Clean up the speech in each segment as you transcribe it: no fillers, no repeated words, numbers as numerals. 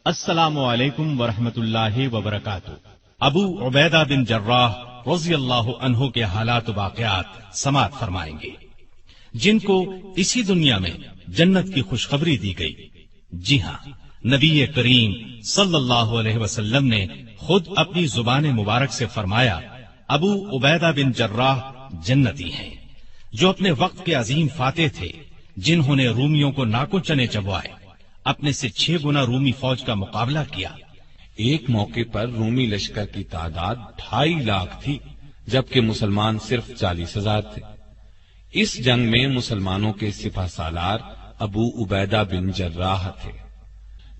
السلام علیکم ورحمۃ اللہ وبرکاتہ۔ ابو عبیدہ بن جراح رضی اللہ عنہ کے حالات و واقعات سماعت فرمائیں گے، جن کو اسی دنیا میں جنت کی خوشخبری دی گئی۔ جی ہاں، نبی کریم صلی اللہ علیہ وسلم نے خود اپنی زبان مبارک سے فرمایا، ابو عبیدہ بن جراح جنتی ہیں، جو اپنے وقت کے عظیم فاتح تھے، جنہوں نے رومیوں کو ناکو چنے چبوائے، اپنے سے 6 گنا رومی فوج کا مقابلہ کیا۔ ایک موقع پر رومی لشکر کی تعداد 2.5 لاکھ تھی، جبکہ مسلمان صرف 40,000 تھے۔ اس جنگ میں مسلمانوں کے سپہ سالار ابو عبیدہ بن جراح تھے،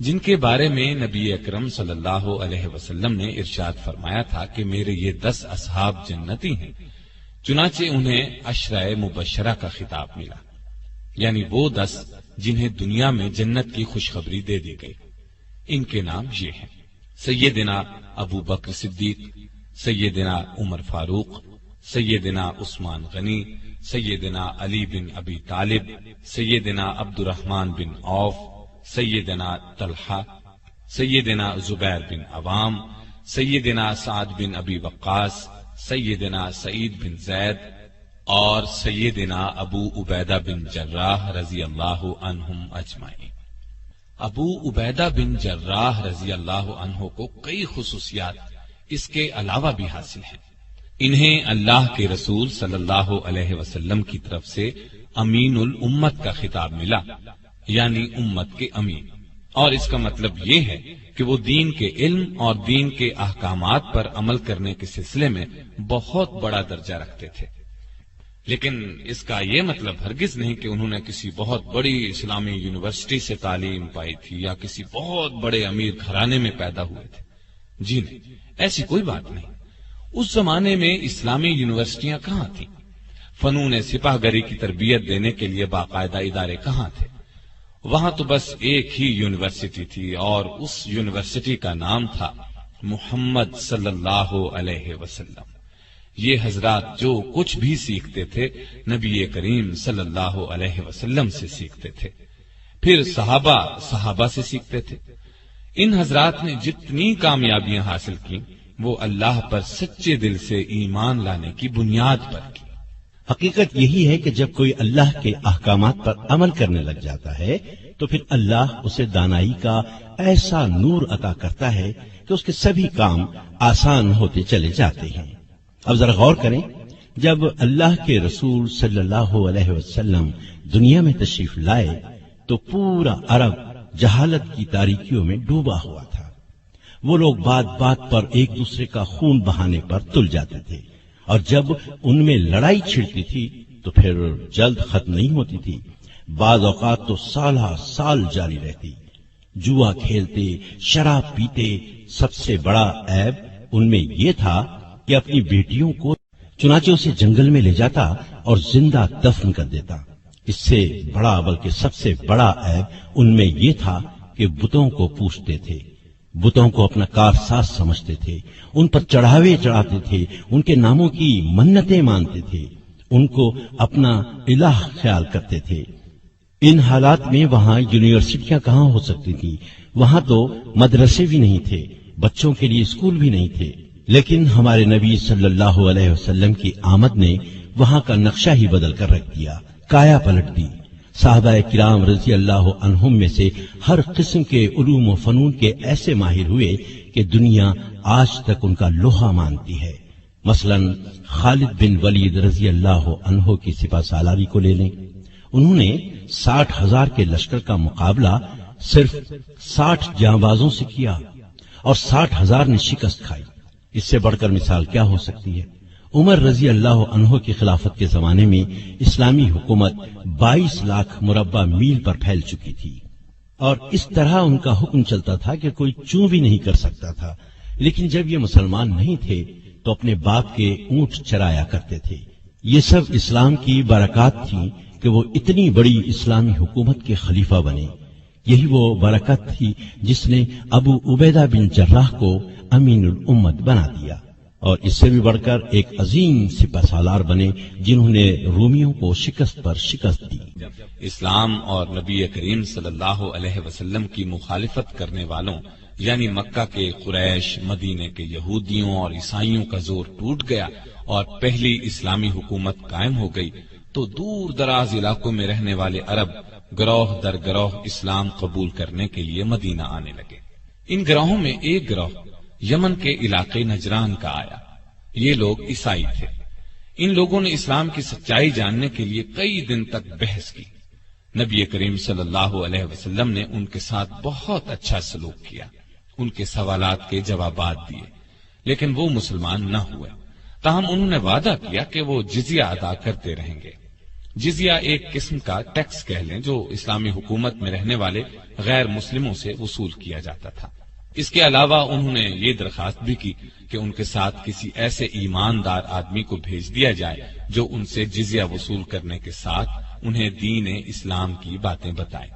جن کے بارے میں نبی اکرم صلی اللہ علیہ وسلم نے ارشاد فرمایا تھا کہ میرے یہ 10 اصحاب جنتی ہیں۔ چنانچہ انہیں عشرہ مبشرہ کا خطاب ملا، یعنی وہ 10 جنہیں دنیا میں جنت کی خوشخبری دے دی گئی۔ ان کے نام یہ ہیں: سیدنا ابو بکر صدیق، سیدنا عمر فاروق، سیدنا عثمان غنی، سیدنا علی بن ابی طالب، سیدنا عبد الرحمن بن عوف، سیدنا طلحہ، سیدنا زبیر بن عوام، سیدنا سعد بن ابی وقاص، سیدنا سعید بن زید اور سیدنا ابو عبیدہ بن جراح رضی اللہ عنہم اجمعین۔ ابو عبیدہ بن جراح رضی اللہ عنہ کو کئی خصوصیات اس کے علاوہ بھی حاصل ہیں۔ انہیں اللہ کے رسول صلی اللہ علیہ وسلم کی طرف سے امین الامت کا خطاب ملا، یعنی امت کے امین، اور اس کا مطلب یہ ہے کہ وہ دین کے علم اور دین کے احکامات پر عمل کرنے کے سلسلے میں بہت بڑا درجہ رکھتے تھے۔ لیکن اس کا یہ مطلب ہرگز نہیں کہ انہوں نے کسی بہت بڑی اسلامی یونیورسٹی سے تعلیم پائی تھی یا کسی بہت بڑے امیر گھرانے میں پیدا ہوئے تھے۔ جی نہیں، ایسی کوئی بات نہیں۔ اس زمانے میں اسلامی یونیورسٹیاں کہاں تھیں؟ فنون سپاہ گری کی تربیت دینے کے لیے باقاعدہ ادارے کہاں تھے؟ وہاں تو بس ایک ہی یونیورسٹی تھی، اور اس یونیورسٹی کا نام تھا محمد صلی اللہ علیہ وسلم۔ یہ حضرات جو کچھ بھی سیکھتے تھے نبی کریم صلی اللہ علیہ وسلم سے سیکھتے تھے، پھر صحابہ سے سیکھتے تھے۔ ان حضرات نے جتنی کامیابیاں حاصل کی وہ اللہ پر سچے دل سے ایمان لانے کی بنیاد پر کی۔ حقیقت یہی ہے کہ جب کوئی اللہ کے احکامات پر عمل کرنے لگ جاتا ہے تو پھر اللہ اسے دانائی کا ایسا نور عطا کرتا ہے کہ اس کے سبھی کام آسان ہوتے چلے جاتے ہیں۔ اب ذرا غور کریں، جب اللہ کے رسول صلی اللہ علیہ وسلم دنیا میں تشریف لائے تو پورا عرب جہالت کی تاریکیوں میں ڈوبا ہوا تھا۔ وہ لوگ بات بات پر ایک دوسرے کا خون بہانے پر تل جاتے تھے، اور جب ان میں لڑائی چھڑتی تھی تو پھر جلد ختم نہیں ہوتی تھی، بعض اوقات تو سالہ سال جاری رہتی۔ جوا کھیلتے، شراب پیتے، سب سے بڑا عیب ان میں یہ تھا کہ اپنی بیٹیوں کو چنانچہ اسے جنگل میں لے جاتا اور زندہ دفن کر دیتا۔ اس سے بڑا بلکہ سب سے بڑا عیب ان میں یہ تھا کہ بتوں کو پوجتے تھے، بتوں کو اپنا کارساز سمجھتے تھے، ان پر چڑھاوے چڑھاتے تھے، ان کے ناموں کی منتیں مانتے تھے، ان کو اپنا الہ خیال کرتے تھے۔ ان حالات میں وہاں یونیورسٹیاں کہاں ہو سکتی تھیں؟ وہاں تو مدرسے بھی نہیں تھے، بچوں کے لیے اسکول بھی نہیں تھے۔ لیکن ہمارے نبی صلی اللہ علیہ وسلم کی آمد نے وہاں کا نقشہ ہی بدل کر رکھ دیا، کایا پلٹ دی۔ صحابہ کرام رضی اللہ عنہم میں سے ہر قسم کے علوم و فنون کے ایسے ماہر ہوئے کہ دنیا آج تک ان کا لوہا مانتی ہے۔ مثلا خالد بن ولید رضی اللہ عنہ کی سپہ سالاری کو لے لیں، انہوں نے 60,000 کے لشکر کا مقابلہ صرف 60 جانبازوں سے کیا اور 60,000 نے شکست کھائی۔ اس سے بڑھ کر مثال کیا ہو سکتی ہے؟ عمر رضی اللہ عنہ کی خلافت کے زمانے میں اسلامی حکومت 22 لاکھ مربع میل پر پھیل چکی تھی، اور اس طرح ان کا حکم چلتا تھا کہ کوئی چوں بھی نہیں کر سکتا تھا۔ لیکن جب یہ مسلمان نہیں تھے تو اپنے باپ کے اونٹ چرایا کرتے تھے۔ یہ سب اسلام کی برکات تھیں کہ وہ اتنی بڑی اسلامی حکومت کے خلیفہ بنے۔ یہی وہ برکت تھی جس نے ابو عبیدہ بن جراح کو امین الامت بنا دیا۔ اور اس سے بھی بڑھ کر ایک عظیم سپہ سالار بنے جنہوں نے رومیوں کو شکست پر شکست دی۔ اسلام اور نبی کریم صلی اللہ علیہ وسلم کی مخالفت کرنے والوں یعنی مکہ کے قریش، مدینے کے یہودیوں اور عیسائیوں کا زور ٹوٹ گیا اور پہلی اسلامی حکومت قائم ہو گئی تو دور دراز علاقوں میں رہنے والے عرب گروہ در گروہ اسلام قبول کرنے کے لیے مدینہ آنے لگے۔ ان گروہوں میں ایک گروہ یمن کے علاقے نجران کا آیا۔ یہ لوگ عیسائی تھے۔ ان لوگوں نے اسلام کی سچائی جاننے کے لیے کئی دن تک بحث کی۔ نبی کریم صلی اللہ علیہ وسلم نے ان کے ساتھ بہت اچھا سلوک کیا، ان کے سوالات کے جوابات دیے، لیکن وہ مسلمان نہ ہوئے۔ تاہم انہوں نے وعدہ کیا کہ وہ جزیہ ادا کرتے رہیں گے۔ جزیہ ایک قسم کا ٹیکس کہہ لیں جو اسلامی حکومت میں رہنے والے غیر مسلموں سے وصول کیا جاتا تھا۔ اس کے علاوہ انہوں نے یہ درخواست بھی کی کہ ان کے ساتھ کسی ایسے ایماندار آدمی کو بھیج دیا جائے جو ان سے جزیہ وصول کرنے کے ساتھ انہیں دین اسلام کی باتیں بتائے۔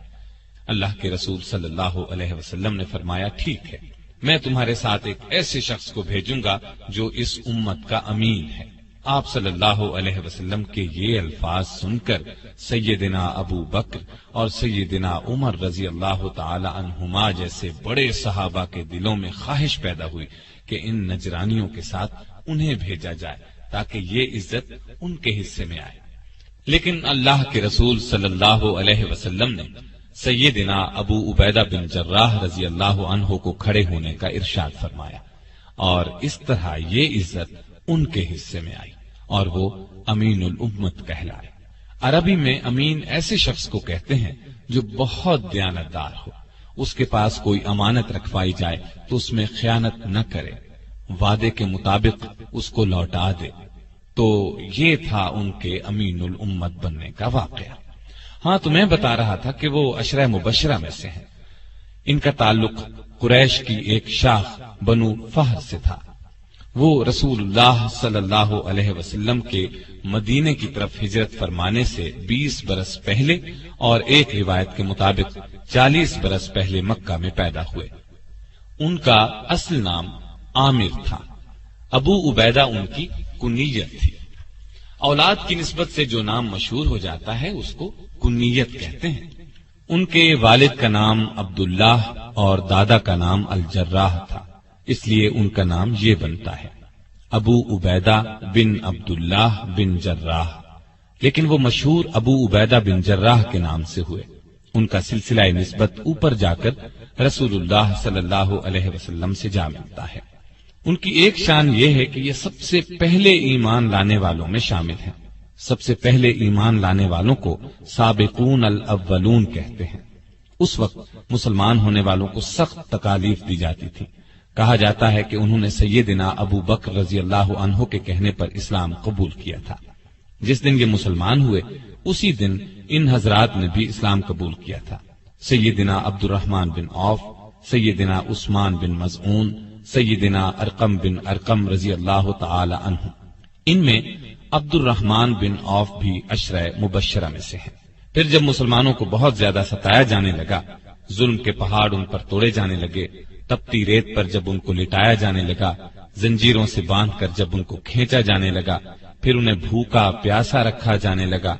اللہ کے رسول صلی اللہ علیہ وسلم نے فرمایا، ٹھیک ہے، میں تمہارے ساتھ ایک ایسے شخص کو بھیجوں گا جو اس امت کا امین ہے۔ آپ صلی اللہ علیہ وسلم کے یہ الفاظ سن کر سیدنا ابو بکر اور سیدنا عمر رضی اللہ تعالی عنہما جیسے بڑے صحابہ کے دلوں میں خواہش پیدا ہوئی کہ ان نجرانیوں کے ساتھ انہیں بھیجا جائے تاکہ یہ عزت ان کے حصے میں آئے۔ لیکن اللہ کے رسول صلی اللہ علیہ وسلم نے سیدنا ابو عبیدہ بن جراح رضی اللہ عنہ کو کھڑے ہونے کا ارشاد فرمایا اور اس طرح یہ عزت ان کے حصے میں آئی اور وہ امین الامت کہلائے۔ عربی میں امین ایسے شخص کو کہتے ہیں جو بہت دیانتدار ہو، اس کے پاس کوئی امانت رکھوائی جائے تو اس میں خیانت نہ کرے، وعدے کے مطابق اس کو لوٹا دے۔ تو یہ تھا ان کے امین الامت بننے کا واقعہ۔ ہاں، تو میں بتا رہا تھا کہ وہ عشرہ مبشرہ میں سے ہیں۔ ان کا تعلق قریش کی ایک شاخ بنو فہر سے تھا۔ وہ رسول اللہ صلی اللہ علیہ وسلم کے مدینے کی طرف ہجرت فرمانے سے 20 برس پہلے اور ایک روایت کے مطابق 40 برس پہلے مکہ میں پیدا ہوئے۔ ان کا اصل نام عامر تھا۔ ابو عبیدہ ان کی کنیت تھی۔ اولاد کی نسبت سے جو نام مشہور ہو جاتا ہے اس کو کنیت کہتے ہیں۔ ان کے والد کا نام عبداللہ اور دادا کا نام الجراح تھا، اس لیے ان کا نام یہ بنتا ہے ابو عبیدہ بن عبداللہ بن جراح، لیکن وہ مشہور ابو عبیدہ بن جراح کے نام سے ہوئے۔ ان کا سلسلہ نسبت اوپر جا کر رسول اللہ صلی اللہ علیہ وسلم سے جا ملتا ہے۔ ان کی ایک شان یہ ہے کہ یہ سب سے پہلے ایمان لانے والوں میں شامل ہیں۔ سب سے پہلے ایمان لانے والوں کو سابقون الاولون کہتے ہیں۔ اس وقت مسلمان ہونے والوں کو سخت تکالیف دی جاتی تھی۔ کہا جاتا ہے کہ انہوں نے سیدنا ابو بکر رضی اللہ عنہ کے کہنے پر اسلام قبول کیا تھا۔ جس دن یہ مسلمان ہوئے اسی دن ان حضرات نے بھی اسلام قبول کیا تھا۔ سیدنا عبد الرحمن بن عوف، سیدنا عثمان بن مظعون، سیدنا ارقم بن ارقم رضی اللہ تعالی عنہ۔ ان میں عبد الرحمن بن عوف بھی عشرہ مبشرہ میں سے ہیں۔ پھر جب مسلمانوں کو بہت زیادہ ستایا جانے لگا، ظلم کے پہاڑ ان پر توڑے جانے لگے، تپتی ریت پر جب ان کو لٹایا جانے لگا، زنجیروں سے باندھ کر جب ان کو کھینچا جانے لگا، پھر انہیں بھوکا پیاسا رکھا جانے لگا،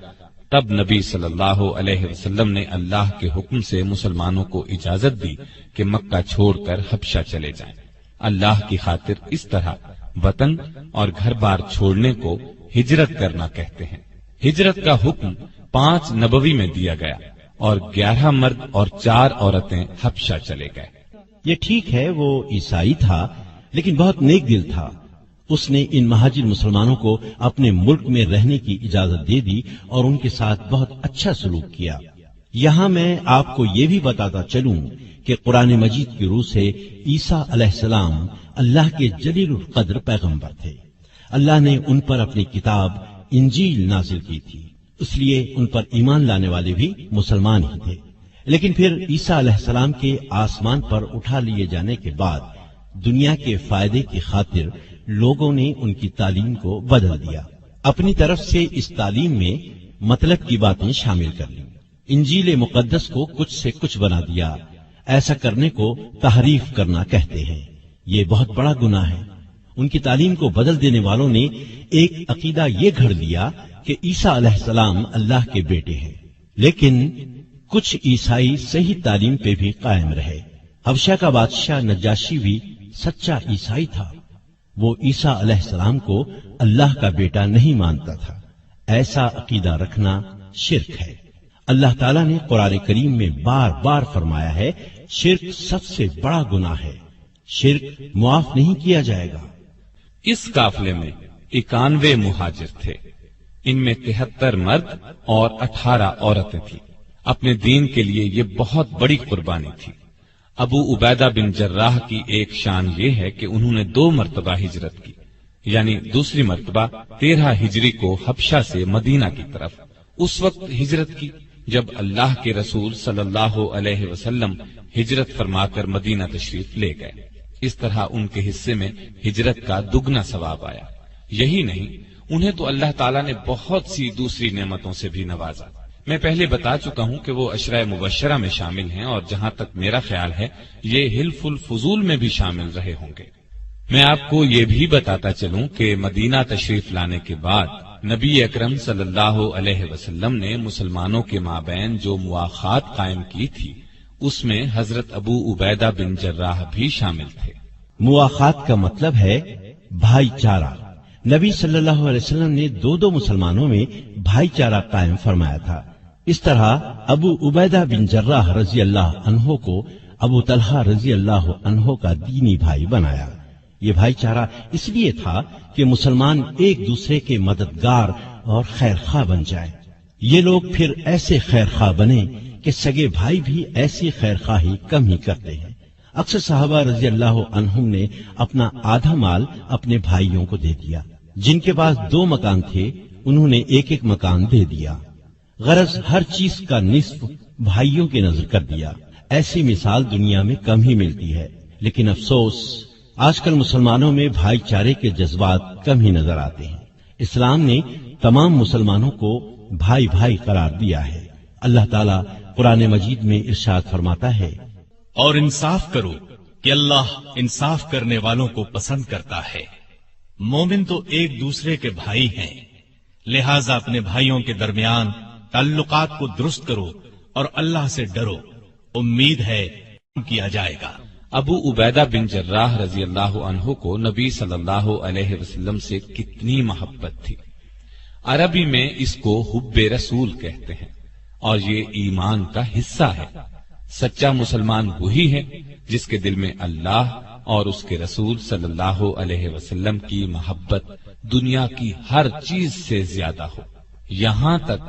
تب نبی صلی اللہ علیہ وسلم نے اللہ کے حکم سے مسلمانوں کو اجازت دی کہ مکہ چھوڑ کر حبشہ چلے جائیں۔ اللہ کی خاطر اس طرح وطن اور گھر بار چھوڑنے کو ہجرت کرنا کہتے ہیں۔ ہجرت کا حکم 5 نبوی میں دیا گیا اور 11 مرد اور 4 عورتیں حبشہ چلے گئے۔ یہ ٹھیک ہے، وہ عیسائی تھا لیکن بہت نیک دل تھا۔ اس نے ان مہاجر مسلمانوں کو اپنے ملک میں رہنے کی اجازت دے دی اور ان کے ساتھ بہت اچھا سلوک کیا۔ یہاں میں آپ کو یہ بھی بتاتا چلوں کہ قرآن مجید کی روح سے عیسیٰ علیہ السلام اللہ کے جلیل القدر پیغمبر تھے۔ اللہ نے ان پر اپنی کتاب انجیل نازل کی تھی، اس لیے ان پر ایمان لانے والے بھی مسلمان ہی تھے۔ لیکن پھر عیسیٰ علیہ السلام کے آسمان پر اٹھا لیے جانے کے بعد دنیا کے فائدے کی خاطر لوگوں نے ان کی تعلیم کو بدل دیا، اپنی طرف سے اس تعلیم میں مطلب کی باتیں شامل کر لیں، انجیل مقدس کو کچھ سے کچھ بنا دیا۔ ایسا کرنے کو تحریف کرنا کہتے ہیں۔ یہ بہت بڑا گناہ ہے۔ ان کی تعلیم کو بدل دینے والوں نے ایک عقیدہ یہ گھڑ لیا کہ عیسیٰ علیہ السلام اللہ کے بیٹے ہیں، لیکن کچھ عیسائی صحیح تعلیم پہ بھی قائم رہے۔ حبشہ کا بادشاہ نجاشی بھی سچا عیسائی تھا، وہ عیسیٰ علیہ السلام کو اللہ کا بیٹا نہیں مانتا تھا۔ ایسا عقیدہ رکھنا شرک ہے۔ اللہ تعالیٰ نے قرآن کریم میں بار بار فرمایا ہے، شرک سب سے بڑا گناہ ہے، شرک معاف نہیں کیا جائے گا۔ اس قافلے میں 91 مہاجر تھے، ان میں 73 مرد اور 18 عورتیں تھیں۔ اپنے دین کے لیے یہ بہت بڑی قربانی تھی۔ ابو عبیدہ بن جراح کی ایک شان یہ ہے کہ انہوں نے 2 مرتبہ ہجرت کی، یعنی دوسری مرتبہ 13 ہجری کو حبشہ سے مدینہ کی طرف اس وقت ہجرت کی جب اللہ کے رسول صلی اللہ علیہ وسلم ہجرت فرما کر مدینہ تشریف لے گئے۔ اس طرح ان کے حصے میں ہجرت کا دگنا ثواب آیا۔ یہی نہیں، انہیں تو اللہ تعالیٰ نے بہت سی دوسری نعمتوں سے بھی نوازا۔ میں پہلے بتا چکا ہوں کہ وہ عشرہ مبشرہ میں شامل ہیں، اور جہاں تک میرا خیال ہے یہ حلف الفضول میں بھی شامل رہے ہوں گے۔ میں آپ کو یہ بھی بتاتا چلوں کہ مدینہ تشریف لانے کے بعد نبی اکرم صلی اللہ علیہ وسلم نے مسلمانوں کے مابین جو مواخات قائم کی تھی، اس میں حضرت ابو عبیدہ بن جراح بھی شامل تھے۔ مواخات کا مطلب ہے بھائی چارہ۔ نبی صلی اللہ علیہ وسلم نے 2 مسلمانوں میں بھائی چارہ قائم فرمایا تھا۔ اس طرح ابو عبیدہ بن جراح رضی اللہ عنہ کو ابو طلحہ رضی اللہ عنہ کا دینی بھائی بنایا۔ یہ بھائی چارہ اس لیے تھا کہ مسلمان ایک دوسرے کے مددگار اور خیر خواہ بن جائیں۔ یہ لوگ پھر ایسے خیر خواہ بنے کہ سگے بھائی بھی ایسی خیر خواہی کم ہی کرتے ہیں۔ اکثر صحابہ رضی اللہ عنہم نے اپنا آدھا مال اپنے بھائیوں کو دے دیا۔ جن کے پاس 2 مکان تھے انہوں نے 1 مکان دے دیا۔ غرض ہر چیز کا نصف بھائیوں کی نظر کر دیا۔ ایسی مثال دنیا میں کم ہی ملتی ہے، لیکن افسوس آج کل مسلمانوں میں بھائی چارے کے جذبات کم ہی نظر آتے ہیں۔ اسلام نے تمام مسلمانوں کو بھائی بھائی قرار دیا ہے۔ اللہ تعالیٰ قرآن مجید میں ارشاد فرماتا ہے، اور انصاف کرو کہ اللہ انصاف کرنے والوں کو پسند کرتا ہے۔ مومن تو ایک دوسرے کے بھائی ہیں، لہذا اپنے بھائیوں کے درمیان تعلقات کو درست کرو اور اللہ سے ڈرو، امید ہے کیا جائے گا۔ ابو عبیدہ بن جراح رضی اللہ عنہ کو نبی صلی اللہ علیہ وسلم سے کتنی محبت تھی۔ عربی میں اس کو حب رسول کہتے ہیں، اور یہ ایمان کا حصہ ہے۔ سچا مسلمان وہی ہے جس کے دل میں اللہ اور اس کے رسول صلی اللہ علیہ وسلم کی محبت دنیا کی ہر چیز سے زیادہ ہو، یہاں تک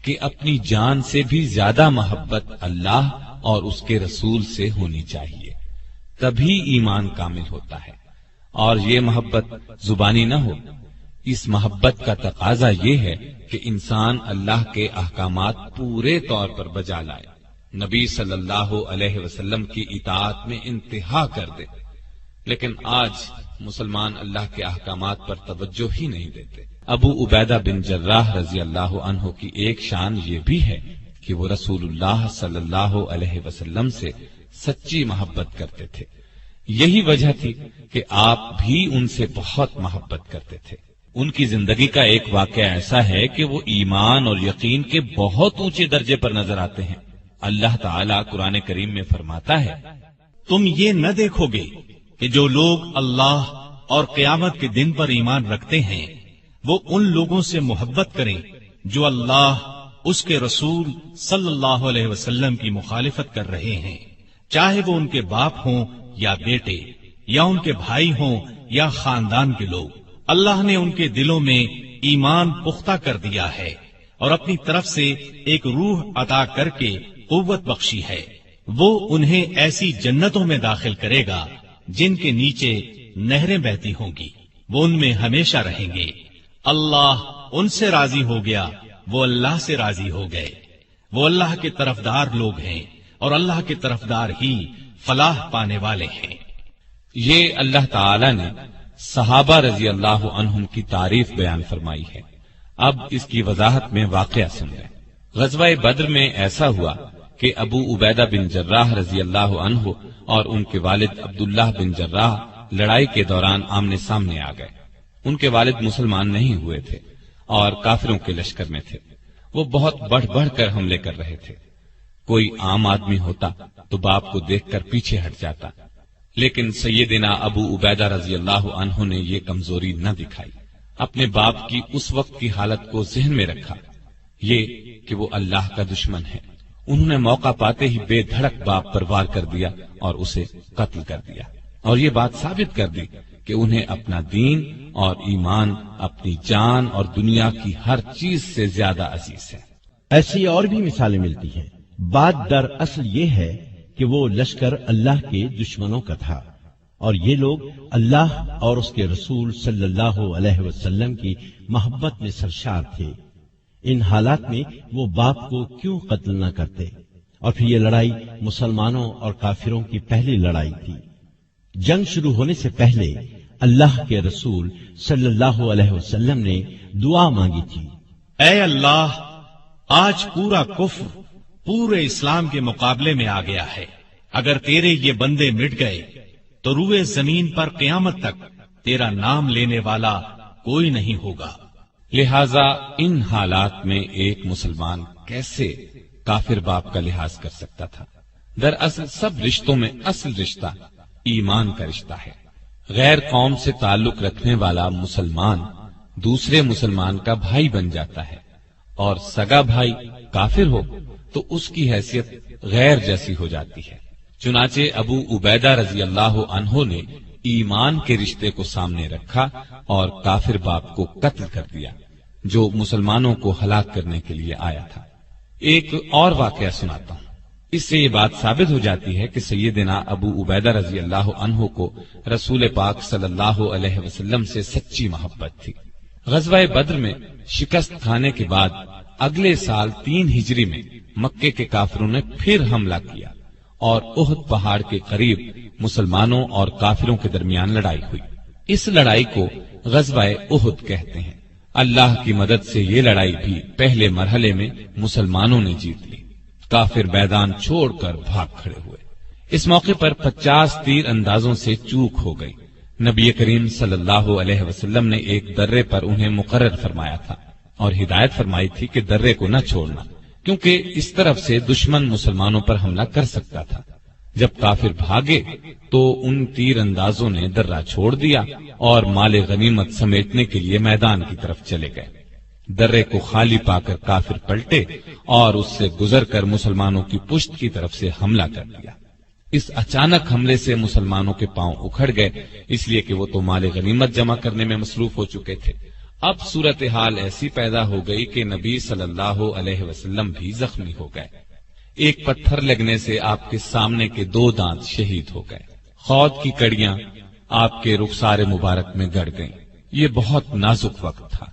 کہ اپنی جان سے بھی زیادہ محبت اللہ اور اس کے رسول سے ہونی چاہیے، تبھی ایمان کامل ہوتا ہے۔ اور یہ محبت زبانی نہ ہو، اس محبت کا تقاضا یہ ہے کہ انسان اللہ کے احکامات پورے طور پر بجا لائے، نبی صلی اللہ علیہ وسلم کی اطاعت میں انتہا کر دے۔ لیکن آج مسلمان اللہ کے احکامات پر توجہ ہی نہیں دیتے۔ ابو عبیدہ بن جراح رضی اللہ عنہ کی ایک شان یہ بھی ہے کہ وہ رسول اللہ صلی اللہ علیہ وسلم سے سچی محبت کرتے تھے۔ یہی وجہ تھی کہ آپ بھی ان سے بہت محبت کرتے تھے۔ ان کی زندگی کا ایک واقعہ ایسا ہے کہ وہ ایمان اور یقین کے بہت اونچے درجے پر نظر آتے ہیں۔ اللہ تعالیٰ قرآن کریم میں فرماتا ہے، تم یہ نہ دیکھو گے کہ جو لوگ اللہ اور قیامت کے دن پر ایمان رکھتے ہیں وہ ان لوگوں سے محبت کریں جو اللہ، اس کے رسول صلی اللہ علیہ وسلم کی مخالفت کر رہے ہیں، چاہے وہ ان کے باپ ہوں یا بیٹے، یا ان کے بھائی ہوں یا خاندان کے لوگ۔ اللہ نے ان کے دلوں میں ایمان پختہ کر دیا ہے اور اپنی طرف سے ایک روح عطا کر کے قوت بخشی ہے۔ وہ انہیں ایسی جنتوں میں داخل کرے گا جن کے نیچے نہریں بہتی ہوں گی، وہ ان میں ہمیشہ رہیں گے۔ اللہ ان سے راضی ہو گیا، وہ اللہ سے راضی ہو گئے۔ وہ اللہ کے طرفدار لوگ ہیں اور اللہ کے طرفدار ہی فلاح پانے والے ہیں۔ یہ اللہ تعالی نے صحابہ رضی اللہ عنہم کی تعریف بیان فرمائی ہے۔ اب اس کی وضاحت میں واقعہ سن لیں۔ غزوہ بدر میں ایسا ہوا کہ ابو عبیدہ بن جراح رضی اللہ عنہ اور ان کے والد عبداللہ بن جراح لڑائی کے دوران آمنے سامنے آ گئے۔ ان کے والد مسلمان نہیں ہوئے تھے اور کافروں کے لشکر میں تھے۔ وہ بہت بڑھ بڑھ کر حملے کر رہے تھے۔ کوئی عام آدمی ہوتا تو باپ کو دیکھ کر پیچھے ہٹ جاتا، لیکن سیدنا ابو عبیدہ رضی اللہ عنہ نے یہ کمزوری نہ دکھائی۔ اپنے باپ کی اس وقت کی حالت کو ذہن میں رکھا، یہ کہ وہ اللہ کا دشمن ہے۔ انہوں نے موقع پاتے ہی بے دھڑک باپ پر وار کر دیا اور اسے قتل کر دیا، اور یہ بات ثابت کر دی کہ انہیں اپنا دین اور ایمان اپنی جان اور دنیا کی ہر چیز سے زیادہ عزیز ہے۔ ایسی اور بھی مثالیں ملتی ہیں۔ بات در اصل یہ ہے کہ وہ لشکر اللہ کے دشمنوں کا تھا، اور یہ لوگ اللہ اور اس کے رسول صلی اللہ علیہ وسلم کی محبت میں سرشار تھے۔ ان حالات میں وہ باپ کو کیوں قتل نہ کرتے؟ اور پھر یہ لڑائی مسلمانوں اور کافروں کی پہلی لڑائی تھی۔ جنگ شروع ہونے سے پہلے اللہ کے رسول صلی اللہ علیہ وسلم نے دعا مانگی تھی، اے اللہ، آج پورا کفر پورے اسلام کے مقابلے میں آ گیا ہے۔ اگر تیرے یہ بندے مٹ گئے تو روئے زمین پر قیامت تک تیرا نام لینے والا کوئی نہیں ہوگا۔ لہذا ان حالات میں ایک مسلمان کیسے کافر باپ کا لحاظ کر سکتا تھا؟ دراصل سب رشتوں میں اصل رشتہ ایمان کا رشتہ ہے۔ غیر قوم سے تعلق رکھنے والا مسلمان دوسرے مسلمان کا بھائی بن جاتا ہے، اور سگا بھائی کافر ہو تو اس کی حیثیت غیر جیسی ہو جاتی ہے۔ چنانچہ ابو عبیدہ رضی اللہ عنہ نے ایمان کے رشتے کو سامنے رکھا اور کافر باپ کو قتل کر دیا جو مسلمانوں کو ہلاک کرنے کے لیے آیا تھا۔ ایک اور واقعہ سناتا ہوں۔ اس سے یہ بات ثابت ہو جاتی ہے کہ سیدنا ابو عبیدہ رضی اللہ عنہ کو رسول پاک صلی اللہ علیہ وسلم سے سچی محبت تھی۔ غزوہ بدر میں شکست کھانے کے بعد اگلے سال 3 ہجری میں مکے کے کافروں نے پھر حملہ کیا اور احد پہاڑ کے قریب مسلمانوں اور کافروں کے درمیان لڑائی ہوئی۔ اس لڑائی کو غزوہ احد کہتے ہیں۔ اللہ کی مدد سے یہ لڑائی بھی پہلے مرحلے میں مسلمانوں نے جیت لی۔ کافر میدان چھوڑ کر بھاگ کھڑے ہوئے۔ اس موقع پر 50 تیر اندازوں سے چوک ہو گئی۔ نبی کریم صلی اللہ علیہ وسلم نے ایک درے پر انہیں مقرر فرمایا تھا اور ہدایت فرمائی تھی کہ درے کو نہ چھوڑنا، کیونکہ اس طرف سے دشمن مسلمانوں پر حملہ کر سکتا تھا۔ جب کافر بھاگے تو ان تیر اندازوں نے درہ چھوڑ دیا اور مال غنیمت سمیٹنے کے لیے میدان کی طرف چلے گئے۔ درے کو خالی پا کر کافر پلٹے اور اس سے گزر کر مسلمانوں کی پشت کی طرف سے حملہ کر دیا۔ اس اچانک حملے سے مسلمانوں کے پاؤں اکھڑ گئے، اس لیے کہ وہ تو مال غنیمت جمع کرنے میں مصروف ہو چکے تھے۔ اب صورتحال ایسی پیدا ہو گئی کہ نبی صلی اللہ علیہ وسلم بھی زخمی ہو گئے۔ ایک پتھر لگنے سے آپ کے سامنے کے 2 دانت شہید ہو گئے۔ خود کی کڑیاں آپ کے رخسار مبارک میں گڑ گئیں۔ یہ بہت نازک وقت تھا۔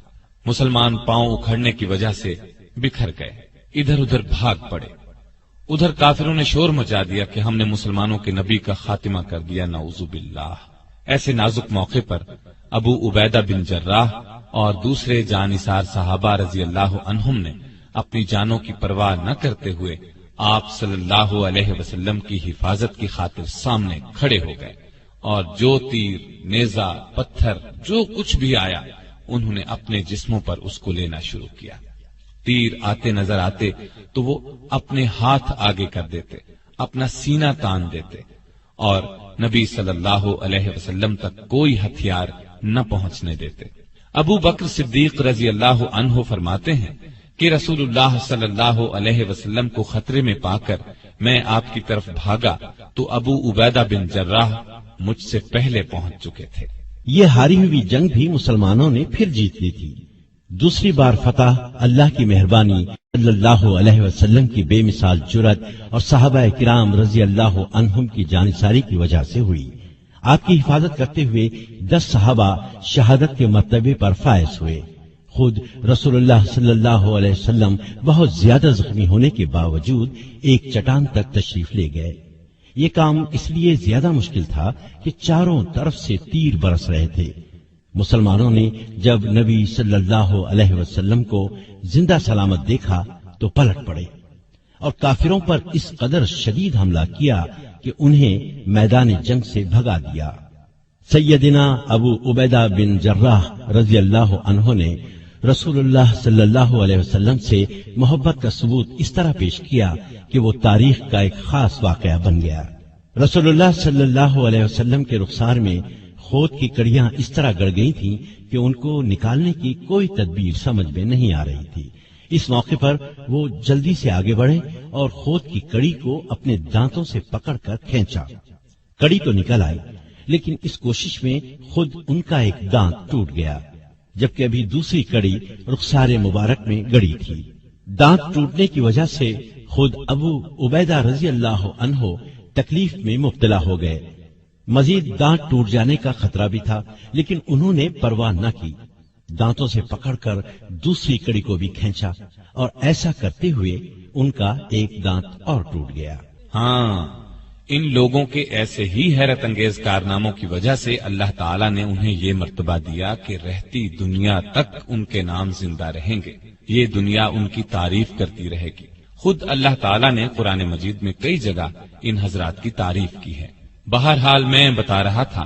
مسلمان پاؤں اکھڑنے کی وجہ سے بکھر گئے، ادھر ادھر بھاگ پڑے۔ ادھر کافروں نے شور مچا دیا کہ ہم نے مسلمانوں کے نبی کا خاتمہ کر دیا، نعوذ باللہ۔ ایسے نازک موقع پر ابو عبیدہ بن جراح اور دوسرے جانثار صحابہ رضی اللہ عنہم نے اپنی جانوں کی پرواہ نہ کرتے ہوئے آپ صلی اللہ علیہ وسلم کی حفاظت کی خاطر سامنے کھڑے ہو گئے، اور جو تیر، نیزہ، پتھر، جو کچھ بھی آیا انہوں نے اپنے جسموں پر اس کو لینا شروع کیا۔ تیر آتے نظر آتے تو وہ اپنے ہاتھ آگے کر دیتے، اپنا سینہ تان دیتے، اور نبی صلی اللہ علیہ وسلم تک کوئی ہتھیار نہ پہنچنے دیتے۔ ابو بکر صدیق رضی اللہ عنہ فرماتے ہیں کہ رسول اللہ صلی اللہ علیہ وسلم کو خطرے میں پا کر میں آپ کی طرف بھاگا تو ابو عبیدہ بن جراح مجھ سے پہلے پہنچ چکے تھے۔ یہ ہاری ہوئی جنگ بھی مسلمانوں نے پھر جیت لی تھی۔ دوسری بار فتح اللہ کی مہربانی، صلی اللہ علیہ وسلم کی بے مثال جرأت اور صحابہ کرام رضی اللہ عنہم کی جانثاری کی وجہ سے ہوئی۔ آپ کی حفاظت کرتے ہوئے 10 صحابہ شہادت کے مرتبے پر فائز ہوئے۔ خود رسول اللہ صلی اللہ علیہ وسلم بہت زیادہ زخمی ہونے کے باوجود ایک چٹان تک تشریف لے گئے۔ یہ کام اس لیے زیادہ مشکل تھا کہ چاروں طرف سے تیر برس رہے تھے۔ مسلمانوں نے جب نبی صلی اللہ علیہ وسلم کو زندہ سلامت دیکھا تو پلٹ پڑے اور کافروں پر اس قدر شدید حملہ کیا کہ انہیں میدان جنگ سے بھگا دیا۔ سیدنا ابو عبیدہ بن جراح رضی اللہ عنہ نے رسول اللہ صلی اللہ علیہ وسلم سے محبت کا ثبوت اس طرح پیش کیا کہ وہ تاریخ کا ایک خاص واقعہ بن گیا۔ رسول اللہ صلی اللہ علیہ وسلم کے رخسار میں خود کی کڑیاں اس طرح گڑ گئی تھیں کہ ان کو نکالنے کی کوئی تدبیر سمجھ میں نہیں آ رہی تھی۔ اس موقع پر وہ جلدی سے آگے بڑھے اور خود کی کڑی کو اپنے دانتوں سے پکڑ کر کھینچا۔ کڑی تو نکل آئی، لیکن اس کوشش میں خود ان کا ایک دانت ٹوٹ گیا، جبکہ ابھی دوسری کڑی رخسار مبارک میں گڑی تھی۔ دانت ٹوٹنے کی وجہ سے خود ابو عبیدہ رضی اللہ عنہ تکلیف میں مبتلا ہو گئے۔ مزید دانت ٹوٹ جانے کا خطرہ بھی تھا، لیکن انہوں نے پرواہ نہ کی، دانتوں سے پکڑ کر دوسری کڑی کو بھی کھینچا، اور ایسا کرتے ہوئے ان کا ایک دانت اور ٹوٹ گیا۔ ہاں، ان لوگوں کے ایسے ہی حیرت انگیز کارناموں کی وجہ سے اللہ تعالیٰ نے انہیں یہ مرتبہ دیا کہ رہتی دنیا تک ان کے نام زندہ رہیں گے، یہ دنیا ان کی تعریف کرتی رہے گی۔ خود اللہ تعالیٰ نے قرآن مجید میں کئی جگہ ان حضرات کی تعریف کی ہے۔ بہرحال میں بتا رہا تھا،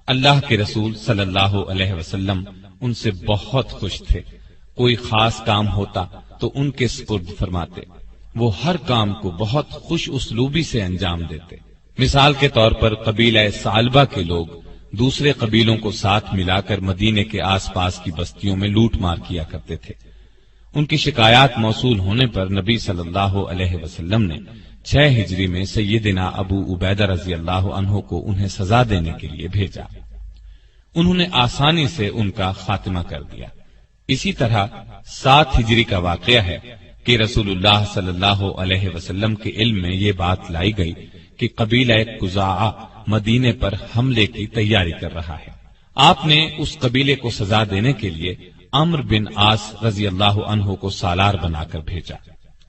اللہ کے رسول صلی اللہ علیہ وسلم ان سے بہت خوش تھے۔ کوئی خاص کام ہوتا تو ان کے سپرد فرماتے، وہ ہر کام کو بہت خوش اسلوبی سے انجام دیتے۔ مثال کے طور پر قبیلہ ثعلبہ کے لوگ دوسرے قبیلوں کو ساتھ ملا کر مدینے کے آس پاس کی بستیوں میں لوٹ مار کیا کرتے تھے۔ ان کی شکایات موصول ہونے پر نبی صلی اللہ علیہ وسلم نے 6 ہجری میں سیدنا ابو عبیدہ رضی اللہ عنہ کو انہیں سزا دینے کے لیے بھیجا۔ انہوں نے آسانی سے ان کا خاتمہ کر دیا۔ اسی طرح 7 ہجری کا واقعہ ہے کہ رسول اللہ صلی اللہ علیہ وسلم کے علم میں یہ بات لائی گئی کہ قبیلہ قزاعہ مدینے پر حملے کی تیاری کر رہا ہے۔ آپ نے اس قبیلے کو سزا دینے کے لیے عمرو بن عاص رضی اللہ عنہ کو سالار بنا کر بھیجا۔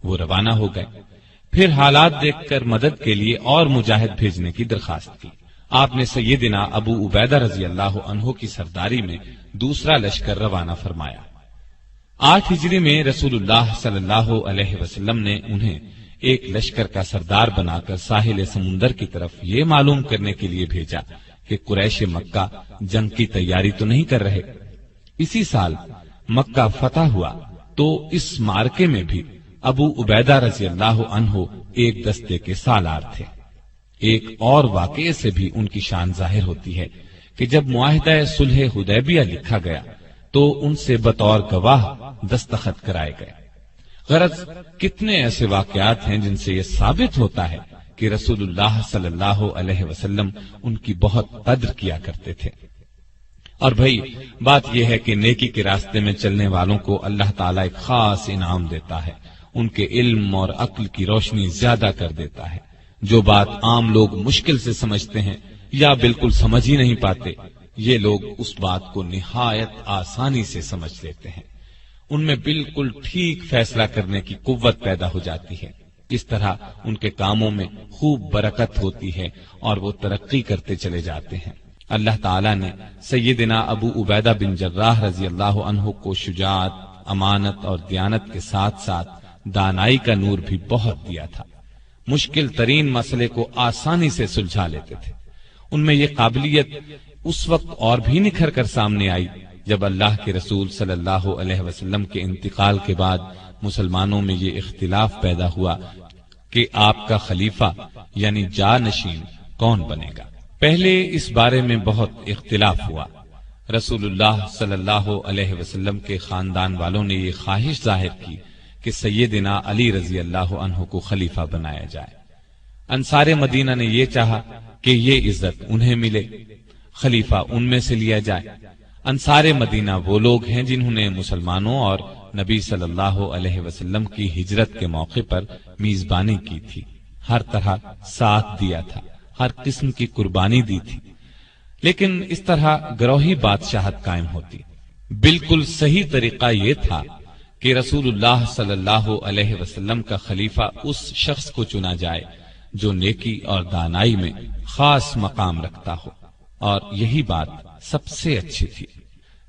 وہ روانہ ہو گئے۔ پھر حالات دیکھ کر مدد کے لیے اور مجاہد بھیجنے کی درخواست کی۔ آپ نے سیدنا ابو عبیدہ رضی اللہ عنہ کی سرداری میں دوسرا لشکر روانہ فرمایا۔ 8 ہجری میں رسول اللہ صلی اللہ علیہ وسلم نے انہیں ایک لشکر کا سردار بنا کر ساحل سمندر کی طرف یہ معلوم کرنے کے لیے بھیجا کہ قریش مکہ جنگ کی تیاری تو نہیں کر رہے۔ اسی سال مکہ فتح ہوا تو اس معرکے میں بھی ابو عبیدہ رضی اللہ عنہ ایک دستے کے سالار تھے۔ ایک اور واقعے سے بھی ان کی شان ظاہر ہوتی ہے کہ جب معاہدہ صلح حدیبیہ لکھا گیا تو ان سے بطور گواہ دستخط کرائے گئے۔ غرض کتنے ایسے واقعات ہیں جن سے یہ ثابت ہوتا ہے کہ رسول اللہ صلی اللہ علیہ وسلم ان کی بہت قدر کیا کرتے تھے۔ اور بھائی بات یہ ہے کہ نیکی کے راستے میں چلنے والوں کو اللہ تعالیٰ ایک خاص انعام دیتا ہے، ان کے علم اور عقل کی روشنی زیادہ کر دیتا ہے۔ جو بات عام لوگ مشکل سے سمجھتے ہیں یا بالکل سمجھ ہی نہیں پاتے، یہ لوگ اس بات کو نہایت آسانی سے سمجھ لیتے ہیں۔ ان میں بالکل ٹھیک فیصلہ کرنے کی قوت پیدا ہو جاتی ہے۔ اس طرح ان کے کاموں میں خوب برکت ہوتی ہے اور وہ ترقی کرتے چلے جاتے ہیں۔ اللہ تعالیٰ نے سیدنا ابو عبیدہ بن جراح رضی اللہ عنہ کو شجاعت، امانت اور دیانت کے ساتھ ساتھ دانائی کا نور بھی بہت دیا تھا۔ مشکل ترین مسئلے کو آسانی سے سلجھا لیتے تھے۔ ان میں یہ قابلیت اس وقت اور بھی نکھر کر سامنے آئی جب اللہ کے رسول صلی اللہ علیہ وسلم کے انتقال کے بعد مسلمانوں میں یہ اختلاف پیدا ہوا کہ آپ کا خلیفہ یعنی جانشین کون بنے گا۔ پہلے اس بارے میں بہت اختلاف ہوا۔ رسول اللہ صلی اللہ علیہ وسلم کے خاندان والوں نے یہ خواہش ظاہر کی کہ سیدنا علی رضی اللہ عنہ کو خلیفہ بنایا جائے۔ انصار مدینہ نے یہ چاہا کہ یہ عزت انہیں ملے، خلیفہ ان میں سے لیا جائے۔ انصار مدینہ وہ لوگ ہیں جنہوں نے مسلمانوں اور نبی صلی اللہ علیہ وسلم کی ہجرت کے موقع پر میزبانی کی تھی، ہر طرح ساتھ دیا تھا، ہر قسم کی قربانی دی تھی۔ لیکن اس طرح گروہی بادشاہت قائم ہوتی۔ بالکل صحیح طریقہ یہ تھا کہ رسول اللہ صلی اللہ علیہ وسلم کا خلیفہ اس شخص کو چنا جائے جو نیکی اور دانائی میں خاص مقام رکھتا ہو، اور یہی بات سب سے اچھی تھی۔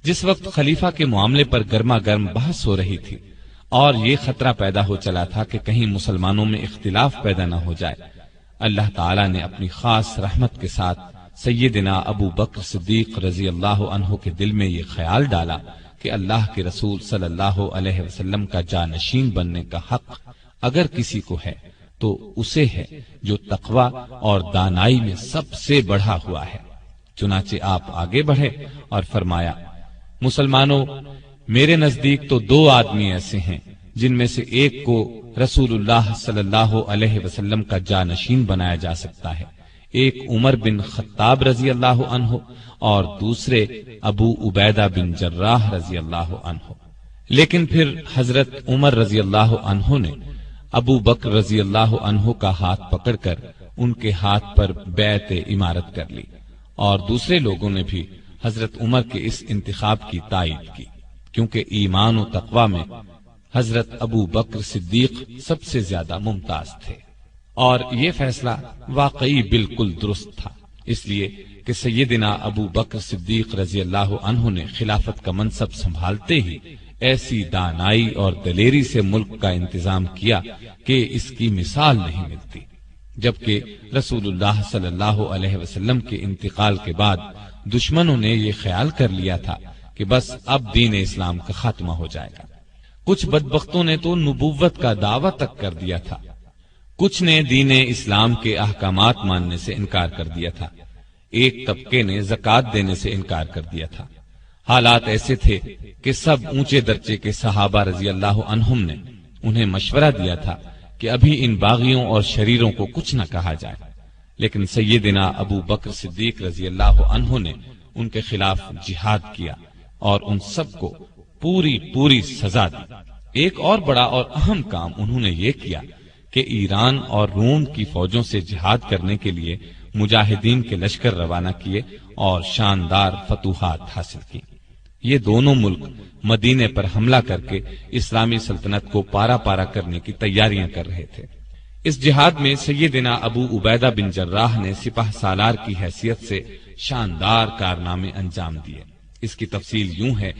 جس وقت خلیفہ کے معاملے پر گرما گرم بحث ہو رہی تھی اور یہ خطرہ پیدا ہو چلا تھا کہ کہیں مسلمانوں میں اختلاف پیدا نہ ہو جائے، اللہ تعالیٰ نے اپنی خاص رحمت کے ساتھ سیدنا ابو بکر صدیق رضی اللہ عنہ کے دل میں یہ خیال ڈالا کہ اللہ کے رسول صلی اللہ علیہ وسلم کا جانشین بننے کا حق اگر کسی کو ہے تو اسے ہے جو تقوی اور دانائی میں سب سے بڑھا ہوا ہے۔ چنانچہ آپ آگے بڑھے اور فرمایا، مسلمانوں، میرے نزدیک تو دو آدمی ایسے ہیں جن میں سے ایک کو رسول اللہ صلی اللہ علیہ وسلم کا جانشین بنایا جا سکتا ہے، ایک عمر بن خطاب رضی اللہ عنہ اور دوسرے ابو عبیدہ بن جراح رضی اللہ عنہ۔ لیکن پھر حضرت عمر رضی اللہ عنہ نے ابو بکر رضی اللہ عنہ کا ہاتھ پکڑ کر ان کے ہاتھ پر بیعت امارت کر لی، اور دوسرے لوگوں نے بھی حضرت عمر کے اس انتخاب کی تائید کی، کیونکہ ایمان و تقوی میں حضرت ابو بکر صدیق سب سے زیادہ ممتاز تھے، اور یہ فیصلہ واقعی بالکل درست تھا، اس لیے کہ سیدنا ابو بکر صدیق رضی اللہ عنہ نے خلافت کا منصب سنبھالتے ہی ایسی دانائی اور دلیری سے ملک کا انتظام کیا کہ اس کی مثال نہیں ملتی، جبکہ رسول اللہ صلی اللہ علیہ وسلم کے انتقال کے بعد دشمنوں نے یہ خیال کر لیا تھا کہ بس اب دین اسلام کا خاتمہ ہو جائے گا۔ کچھ بدبختوں نے تو نبوت کا دعویٰ تک کر دیا تھا، کچھ نے دین اسلام کے احکامات ماننے سے انکار کر دیا تھا، ایک طبقے نے زکوٰۃ دینے سے انکار کر دیا تھا۔ حالات ایسے تھے کہ سب اونچے درجے کے صحابہ رضی اللہ عنہم نے انہیں مشورہ دیا تھا کہ ابھی ان باغیوں اور شریروں کو کچھ نہ کہا جائے، لیکن سیدنا ابو بکر صدیق رضی اللہ عنہ نے ان کے خلاف جہاد کیا اور ان سب کو پوری سزا دی۔ ایک اور بڑا اور اہم کام انہوں نے یہ کیا کہ ایران اور روم کی فوجوں سے جہاد کرنے کے لیے مجاہدین کے لشکر روانہ کیے اور شاندار فتوحات حاصل کی۔ یہ دونوں ملک مدینے پر حملہ کر کے اسلامی سلطنت کو پارا پارا کرنے کی تیاریاں کر رہے تھے۔ اس جہاد میں سیدنا ابو عبیدہ بن جراح نے سپہ سالار کی حیثیت سے شاندار کارنامے انجام دیے۔ اس کی تفصیل یوں ہے،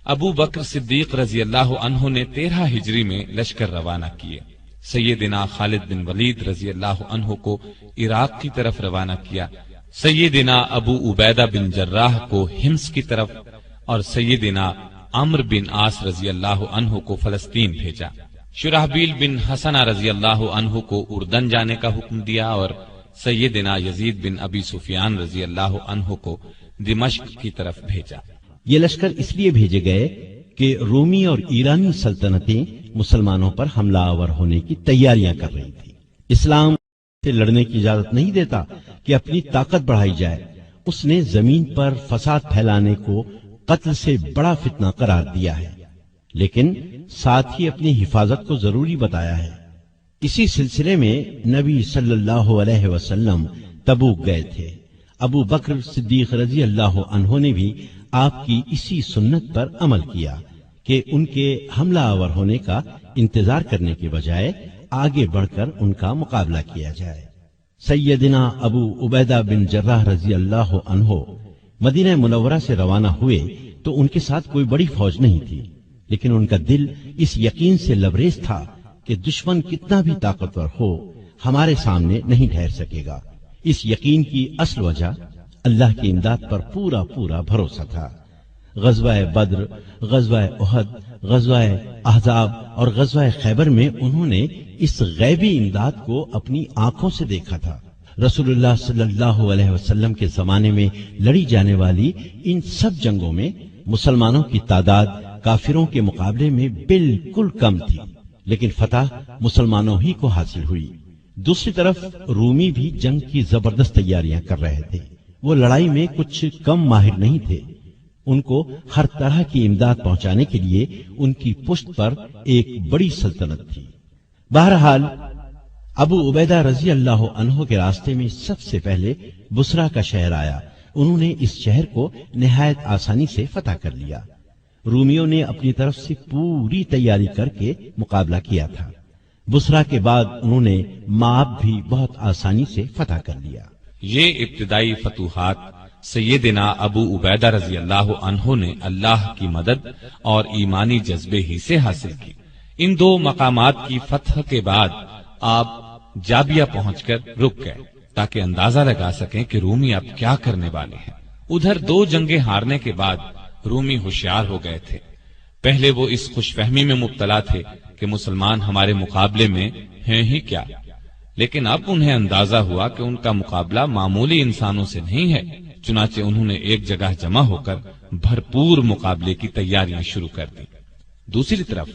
ابو بکر صدیق رضی اللہ عنہ نے 13 ہجری میں لشکر روانہ کیے، سیدنا خالد بن ولید رضی اللہ عنہ کو عراق کی طرف روانہ کیا، سیدنا ابو عبیدہ بن جراح کو حمص کی طرف اور سیدنا عمرو بن عاص رضی اللہ عنہ کو فلسطین بھیجا۔ شرحبیل بن حسنہ رضی اللہ عنہ کو اردن جانے کا حکم دیا اور سیدنا یزید بن ابی سفیان رضی اللہ عنہ کو دمشق کی طرف بھیجا۔ یہ لشکر اس لیے بھیجے گئے کہ رومی اور ایرانی سلطنتیں مسلمانوں پر حملہ آور ہونے کی تیاریاں کر رہی تھی۔ اسلام سے لڑنے کی اجازت نہیں دیتا کہ اپنی طاقت بڑھائی جائے، اس نے زمین پر فساد پھیلانے کو قتل سے بڑا فتنہ قرار دیا ہے، لیکن ساتھ ہی اپنی حفاظت کو ضروری بتایا ہے۔ اسی سلسلے میں نبی صلی اللہ علیہ وسلم تبوک گئے تھے۔ ابو بکر صدیق رضی اللہ عنہ نے بھی آپ کی اسی سنت پر عمل کیا کہ ان کے حملہ آور ہونے کا انتظار کرنے کے بجائے آگے بڑھ کر ان کا مقابلہ کیا جائے۔ سیدنا ابو عبیدہ بن جراح رضی اللہ عنہ مدینہ منورہ سے روانہ ہوئے تو ان کے ساتھ کوئی بڑی فوج نہیں تھی، لیکن ان کا دل اس یقین سے لبریز تھا کہ دشمن کتنا بھی طاقتور ہو ہمارے سامنے نہیں ٹھہر سکے گا۔ اس یقین کی اصل وجہ اللہ کی امداد پر پورا بھروسہ تھا۔ غزوہ بدر، غزوہ احد، غزوہ احزاب اور غزوہ خیبر میں انہوں نے اس غیبی امداد کو اپنی آنکھوں سے دیکھا تھا۔ رسول اللہ صلی اللہ علیہ وسلم کے زمانے میں لڑی جانے والی ان سب جنگوں میں مسلمانوں کی تعداد کافروں کے مقابلے میں بالکل کم تھی، لیکن فتح مسلمانوں ہی کو حاصل ہوئی۔ دوسری طرف رومی بھی جنگ کی زبردست تیاریاں کر رہے تھے۔ وہ لڑائی میں کچھ کم ماہر نہیں تھے، ان کو ہر طرح کی امداد پہنچانے کے لیے ان کی پشت پر ایک بڑی سلطنت تھی۔ بہرحال ابو عبیدہ رضی اللہ عنہ کے راستے میں سب سے پہلے بصرہ کا شہر آیا۔ انہوں نے اس شہر کو نہایت آسانی سے فتح کر لیا۔ رومیوں نے اپنی طرف سے پوری تیاری کر کے مقابلہ کیا تھا۔ بصرہ کے بعد انہوں نے مآب بھی بہت آسانی سے فتح کر لیا۔ یہ ابتدائی فتوحات سیدنا ابو عبیدہ رضی اللہ عنہ نے اللہ کی مدد اور ایمانی جذبے ہی سے حاصل کی۔ ان دو مقامات کی فتح کے بعد آپ جابیہ پہنچ کر رک گئے تاکہ اندازہ لگا سکیں کہ رومی اب کیا کرنے والے ہیں۔ ادھر 2 جنگیں ہارنے کے بعد رومی ہوشیار ہو گئے تھے۔ پہلے وہ اس خوش فہمی میں مبتلا تھے کہ مسلمان ہمارے مقابلے میں ہیں ہی کیا، لیکن اب انہیں اندازہ ہوا کہ ان کا مقابلہ معمولی انسانوں سے نہیں ہے، چنانچہ انہوں نے ایک جگہ جمع ہو کر بھرپور مقابلے کی تیاریاں شروع کر دی۔ دوسری طرف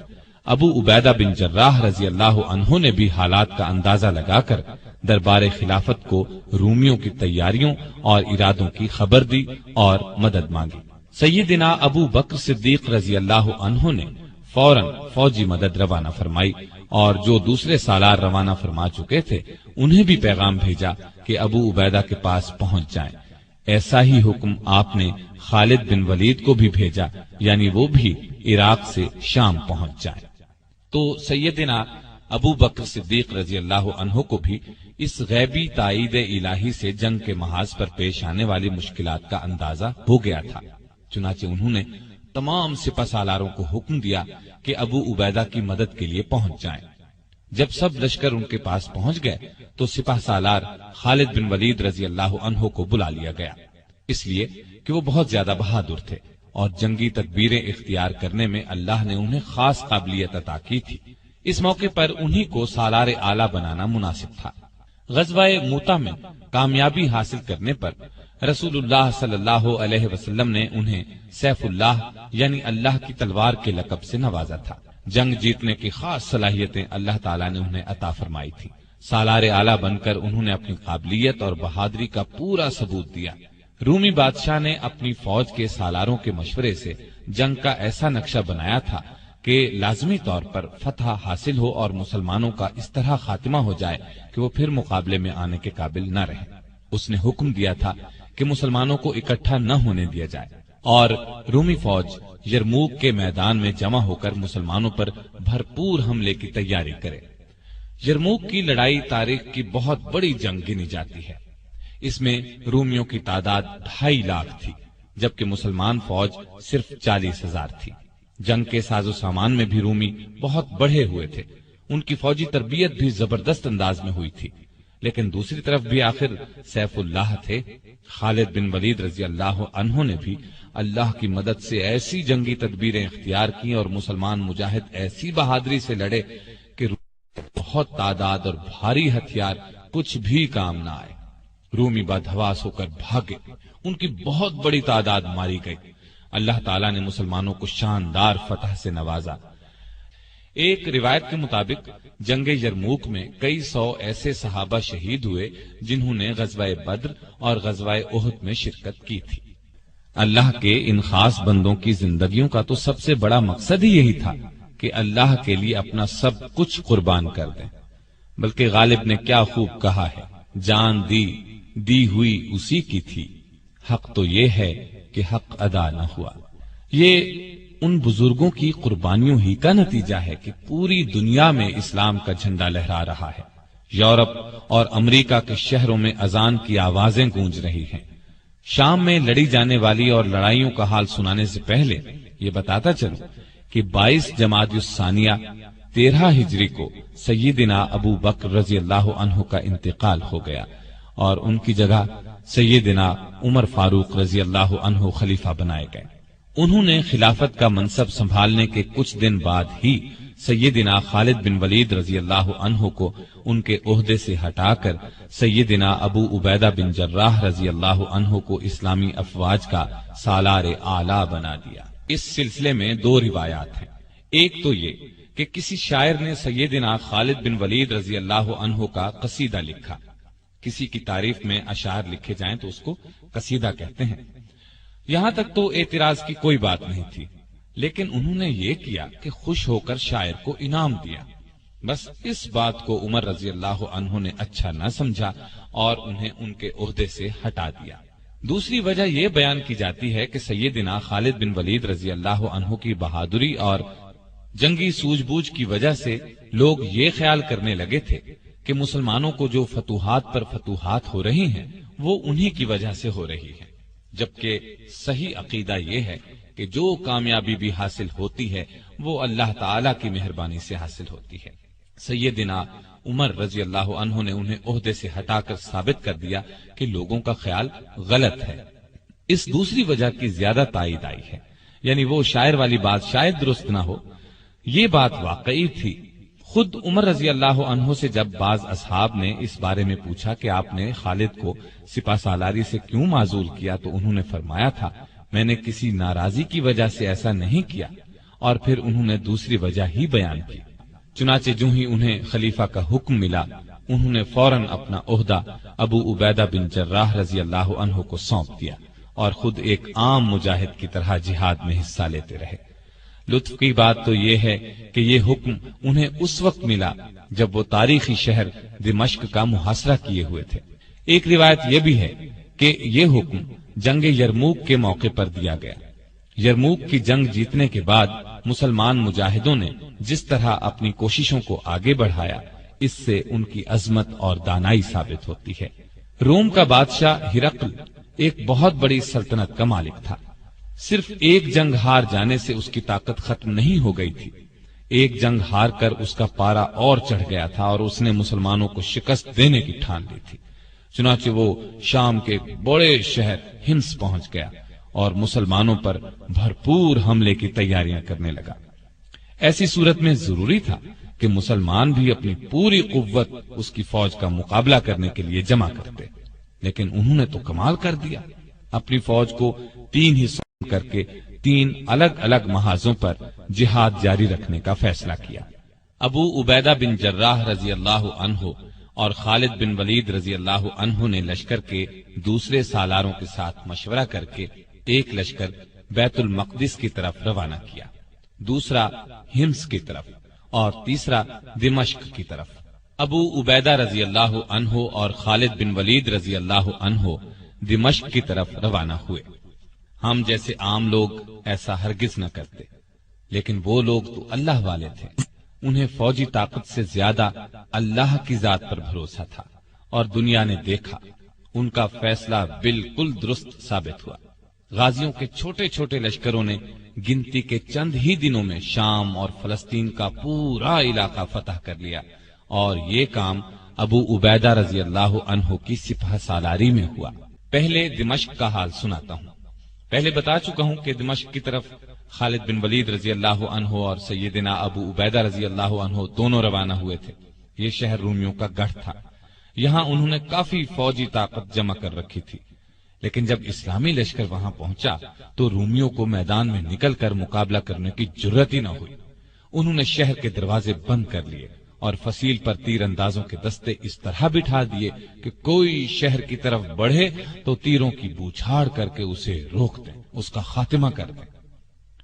ابو عبیدہ بن جراح رضی اللہ عنہ نے بھی حالات کا اندازہ لگا کر دربار خلافت کو رومیوں کی تیاریوں اور ارادوں کی خبر دی اور مدد مانگی۔ سیدنا ابو بکر صدیق رضی اللہ عنہ نے فوراً فوجی مدد روانہ فرمائی اور جو دوسرے سالار روانہ فرما چکے تھے انہیں بھی پیغام بھیجا کہ ابو عبیدہ کے پاس پہنچ جائیں۔ ایسا ہی حکم آپ نے خالد بن ولید کو بھی بھیجا، یعنی وہ بھی عراق سے شام پہنچ جائیں۔ تو سیدنا ابو بکر صدیق رضی اللہ عنہ کو بھی اس غیبی تائید الہی سے جنگ کے محاذ پر پیش آنے والی مشکلات کا اندازہ ہو گیا تھا، چنانچہ انہوں نے تمام سپہ سالاروں کو حکم دیا کہ ابو عبیدہ کی مدد کے لیے پہنچ جائیں۔ جب سب لشکر ان کے پاس پہنچ گئے تو سپہ سالار خالد بن ولید رضی اللہ عنہ کو بلا لیا گیا، اس لیے کہ وہ بہت زیادہ بہادر تھے اور جنگی تدبیریں اختیار کرنے میں اللہ نے انہیں خاص قابلیت عطا کی تھی۔ اس موقع پر انہی کو سالار اعلیٰ بنانا مناسب تھا۔ غزوہ موتا میں کامیابی حاصل کرنے پر رسول اللہ صلی اللہ علیہ وسلم نے انہیں سیف اللہ یعنی اللہ کی تلوار کے لقب سے نوازا تھا۔ جنگ جیتنے کی خاص صلاحیتیں اللہ تعالیٰ نے انہیں عطا فرمائی تھی۔ سالار اعلیٰ بن کر انہوں نے اپنی قابلیت اور بہادری کا پورا ثبوت دیا۔ رومی بادشاہ نے اپنی فوج کے سالاروں کے مشورے سے جنگ کا ایسا نقشہ بنایا تھا کہ لازمی طور پر فتح حاصل ہو اور مسلمانوں کا اس طرح خاتمہ ہو جائے کہ وہ پھر مقابلے میں آنے کے قابل نہ رہیں۔ اس نے حکم دیا تھا کہ مسلمانوں کو اکٹھا نہ ہونے دیا جائے اور رومی فوج یرموک کے میدان میں جمع ہو کر مسلمانوں پر بھرپور حملے کی تیاری کرے۔ یرموک کی لڑائی تاریخ کی بہت بڑی جنگ گنی جاتی ہے۔ اس میں رومیوں کی تعداد 2.5 لاکھ تھی، جبکہ مسلمان فوج صرف 40,000 تھی۔ جنگ کے ساز و سامان میں بھی رومی بہت بڑھے ہوئے تھے، ان کی فوجی تربیت بھی زبردست انداز میں ہوئی تھی، لیکن دوسری طرف بھی آخر سیف اللہ تھے۔ خالد بن ولید رضی اللہ عنہ نے بھی اللہ کی مدد سے ایسی جنگی تدبیریں اختیار کی اور مسلمان مجاہد ایسی بہادری سے لڑے کہ بہت تعداد اور بھاری ہتھیار کچھ بھی کام نہ آئے۔ رومی بدحواس ہو کر بھاگے، ان کی بہت بڑی تعداد ماری گئی۔ اللہ تعالیٰ نے مسلمانوں کو شاندار فتح سے نوازا۔ ایک روایت کے مطابق جنگ یرموک میں کئی 100 ایسے صحابہ شہید ہوئے جنہوں نے غزوہ بدر اور غزوہ احد میں شرکت کی تھی۔ اللہ کے ان خاص بندوں کی زندگیوں کا تو سب سے بڑا مقصد ہی یہی تھا کہ اللہ کے لیے اپنا سب کچھ قربان کر دیں۔ بلکہ غالب نے کیا خوب کہا ہے، جان دی ہوئی اسی کی تھی، حق تو یہ ہے کہ حق ادا نہ ہوا۔ یہ ان بزرگوں کی قربانیوں ہی کا نتیجہ ہے کہ پوری دنیا میں اسلام کا جھنڈا لہرا رہا ہے۔ یورپ اور امریکہ کے شہروں میں اذان کی آوازیں گونج رہی ہیں۔ شام میں لڑی جانے والی اور لڑائیوں کا حال سنانے سے پہلے یہ بتاتا چلوں کہ 22 جمادی الثانیہ 13 ہجری کو سیدنا ابو بکر رضی اللہ عنہ کا انتقال ہو گیا اور ان کی جگہ سیدنا عمر فاروق رضی اللہ عنہ خلیفہ بنائے گئے۔ انہوں نے خلافت کا منصب سنبھالنے کے کچھ دن بعد ہی سیدنا خالد بن ولید رضی اللہ عنہ کو ان کے عہدے سے ہٹا کر سیدنا ابو عبیدہ بن جراح رضی اللہ عنہ کو اسلامی افواج کا سالار اعلیٰ بنا دیا۔ اس سلسلے میں 2 روایات ہیں۔ ایک تو یہ کہ کسی شاعر نے سیدنا خالد بن ولید رضی اللہ عنہ کا قصیدہ لکھا۔ کسی کی تعریف میں اشعار لکھے جائیں تو اس کو قصیدہ کہتے ہیں۔ یہاں تک تو اعتراض کی کوئی بات نہیں تھی، لیکن انہوں نے یہ کیا کہ خوش ہو کر شاعر کو انعام دیا۔ بس اس بات کو عمر رضی اللہ عنہ نے اچھا نہ سمجھا اور انہیں ان کے عہدے سے ہٹا دیا۔ دوسری وجہ یہ بیان کی جاتی ہے کہ سیدنا خالد بن ولید رضی اللہ عنہ کی بہادری اور جنگی سوجھ بوجھ کی وجہ سے لوگ یہ خیال کرنے لگے تھے کہ مسلمانوں کو جو فتوحات پر فتوحات ہو رہی ہیں وہ انہی کی وجہ سے ہو رہی ہے، جبکہ صحیح عقیدہ یہ ہے کہ جو کامیابی بھی حاصل ہوتی ہے وہ اللہ تعالی کی مہربانی سے حاصل ہوتی ہے۔ سیدنا عمر رضی اللہ عنہ نے انہیں عہدے سے ہٹا کر ثابت کر دیا کہ لوگوں کا خیال غلط ہے۔ اس دوسری وجہ کی زیادہ تائید آئی ہے، یعنی وہ شاعر والی بات شاید درست نہ ہو، یہ بات واقعی تھی۔ خود عمر رضی اللہ عنہ سے جب بعض اصحاب نے اس بارے میں پوچھا کہ آپ نے خالد کو سپہ سالاری سے کیوں معزول کیا، تو انہوں نے فرمایا تھا میں نے کسی ناراضی کی وجہ سے ایسا نہیں کیا، اور پھر انہوں نے دوسری وجہ ہی بیان کی۔ چنانچہ جو ہی انہیں خلیفہ کا حکم ملا، انہوں نے فوراً اپنا عہدہ ابو عبیدہ بن جراح رضی اللہ عنہ کو سونپ دیا اور خود ایک عام مجاہد کی طرح جہاد میں حصہ لیتے رہے۔ لطف کی بات تو یہ ہے کہ یہ حکم انہیں اس وقت ملا جب وہ تاریخی شہر دمشق کا محاصرہ کیے ہوئے تھے۔ ایک روایت یہ بھی ہے کہ یہ حکم جنگ یرموک کے موقع پر دیا گیا۔ یرموک کی جنگ جیتنے کے بعد مسلمان مجاہدوں نے جس طرح اپنی کوششوں کو آگے بڑھایا، اس سے ان کی عظمت اور دانائی ثابت ہوتی ہے۔ روم کا بادشاہ ہرقل ایک بہت بڑی سلطنت کا مالک تھا۔ صرف ایک جنگ ہار جانے سے اس کی طاقت ختم نہیں ہو گئی تھی، ایک جنگ ہار کر اس کا پارا اور چڑھ گیا تھا اور اس نے مسلمانوں کو شکست دینے کی ٹھان لی تھی۔ چنانچہ وہ شام کے بڑے شہر ہمس پہنچ گیا اور مسلمانوں پر بھرپور حملے کی تیاریاں کرنے لگا۔ ایسی صورت میں ضروری تھا کہ مسلمان بھی اپنی پوری قوت اس کی فوج کا مقابلہ کرنے کے لیے جمع کرتے، لیکن انہوں نے تو کمال کر دیا، اپنی فوج کو 3 حصوں کر کے 3 الگ الگ محاذوں پر جہاد جاری رکھنے کا فیصلہ کیا۔ ابو عبیدہ بن جراح رضی اللہ عنہ اور خالد بن ولید رضی اللہ عنہ نے لشکر کے دوسرے سالاروں کے ساتھ مشورہ کر کے ایک لشکر بیت المقدس کی طرف روانہ کیا، دوسرا ہمس کی طرف اور تیسرا دمشق کی طرف۔ ابو عبیدہ رضی اللہ عنہ اور خالد بن ولید رضی اللہ عنہ دمشق کی طرف روانہ ہوئے۔ ہم جیسے عام لوگ ایسا ہرگز نہ کرتے، لیکن وہ لوگ تو اللہ والے تھے، انہیں فوجی طاقت سے زیادہ اللہ کی ذات پر بھروسہ تھا، اور دنیا نے دیکھا ان کا فیصلہ بالکل درست ثابت ہوا۔ غازیوں کے چھوٹے چھوٹے لشکروں نے گنتی کے چند ہی دنوں میں شام اور فلسطین کا پورا علاقہ فتح کر لیا، اور یہ کام ابو عبیدہ رضی اللہ عنہ کی سپہ سالاری میں ہوا۔ پہلے دمشق کا حال سناتا ہوں۔ پہلے بتا چکا ہوں کہ دمشق کی طرف خالد بن ولید رضی اللہ عنہ اور سیدنا ابو عبیدہ رضی اللہ عنہ دونوں روانہ ہوئے تھے۔ یہ شہر رومیوں کا گڑھ تھا، یہاں انہوں نے کافی فوجی طاقت جمع کر رکھی تھی، لیکن جب اسلامی لشکر وہاں پہنچا تو رومیوں کو میدان میں نکل کر مقابلہ کرنے کی جرأت ہی نہ ہوئی۔ انہوں نے شہر کے دروازے بند کر لیے اور فصیل پر تیر اندازوں کے دستے اس طرح بٹھا دیے کہ کوئی شہر کی طرف بڑھے تو تیروں کی بوچھاڑ کر کے اسے روک دیں، اس کا خاتمہ کر دیں۔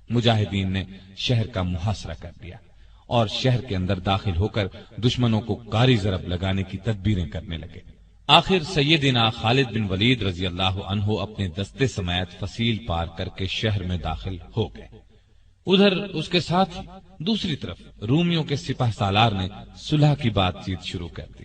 مجاہدین نے شہر کا محاصرہ کر دیا اور شہر کے اندر داخل ہو کر دشمنوں کو کاری ضرب لگانے کی تدبیریں کرنے لگے۔ آخر سیدنا خالد بن ولید رضی اللہ عنہ اپنے دستے سمیت فصیل پار کر کے شہر میں داخل ہو گئے۔ ادھر اس کے ساتھ دوسری طرف رومیوں کے سپہ سالار نے صلح کی بات چیت شروع کر دی۔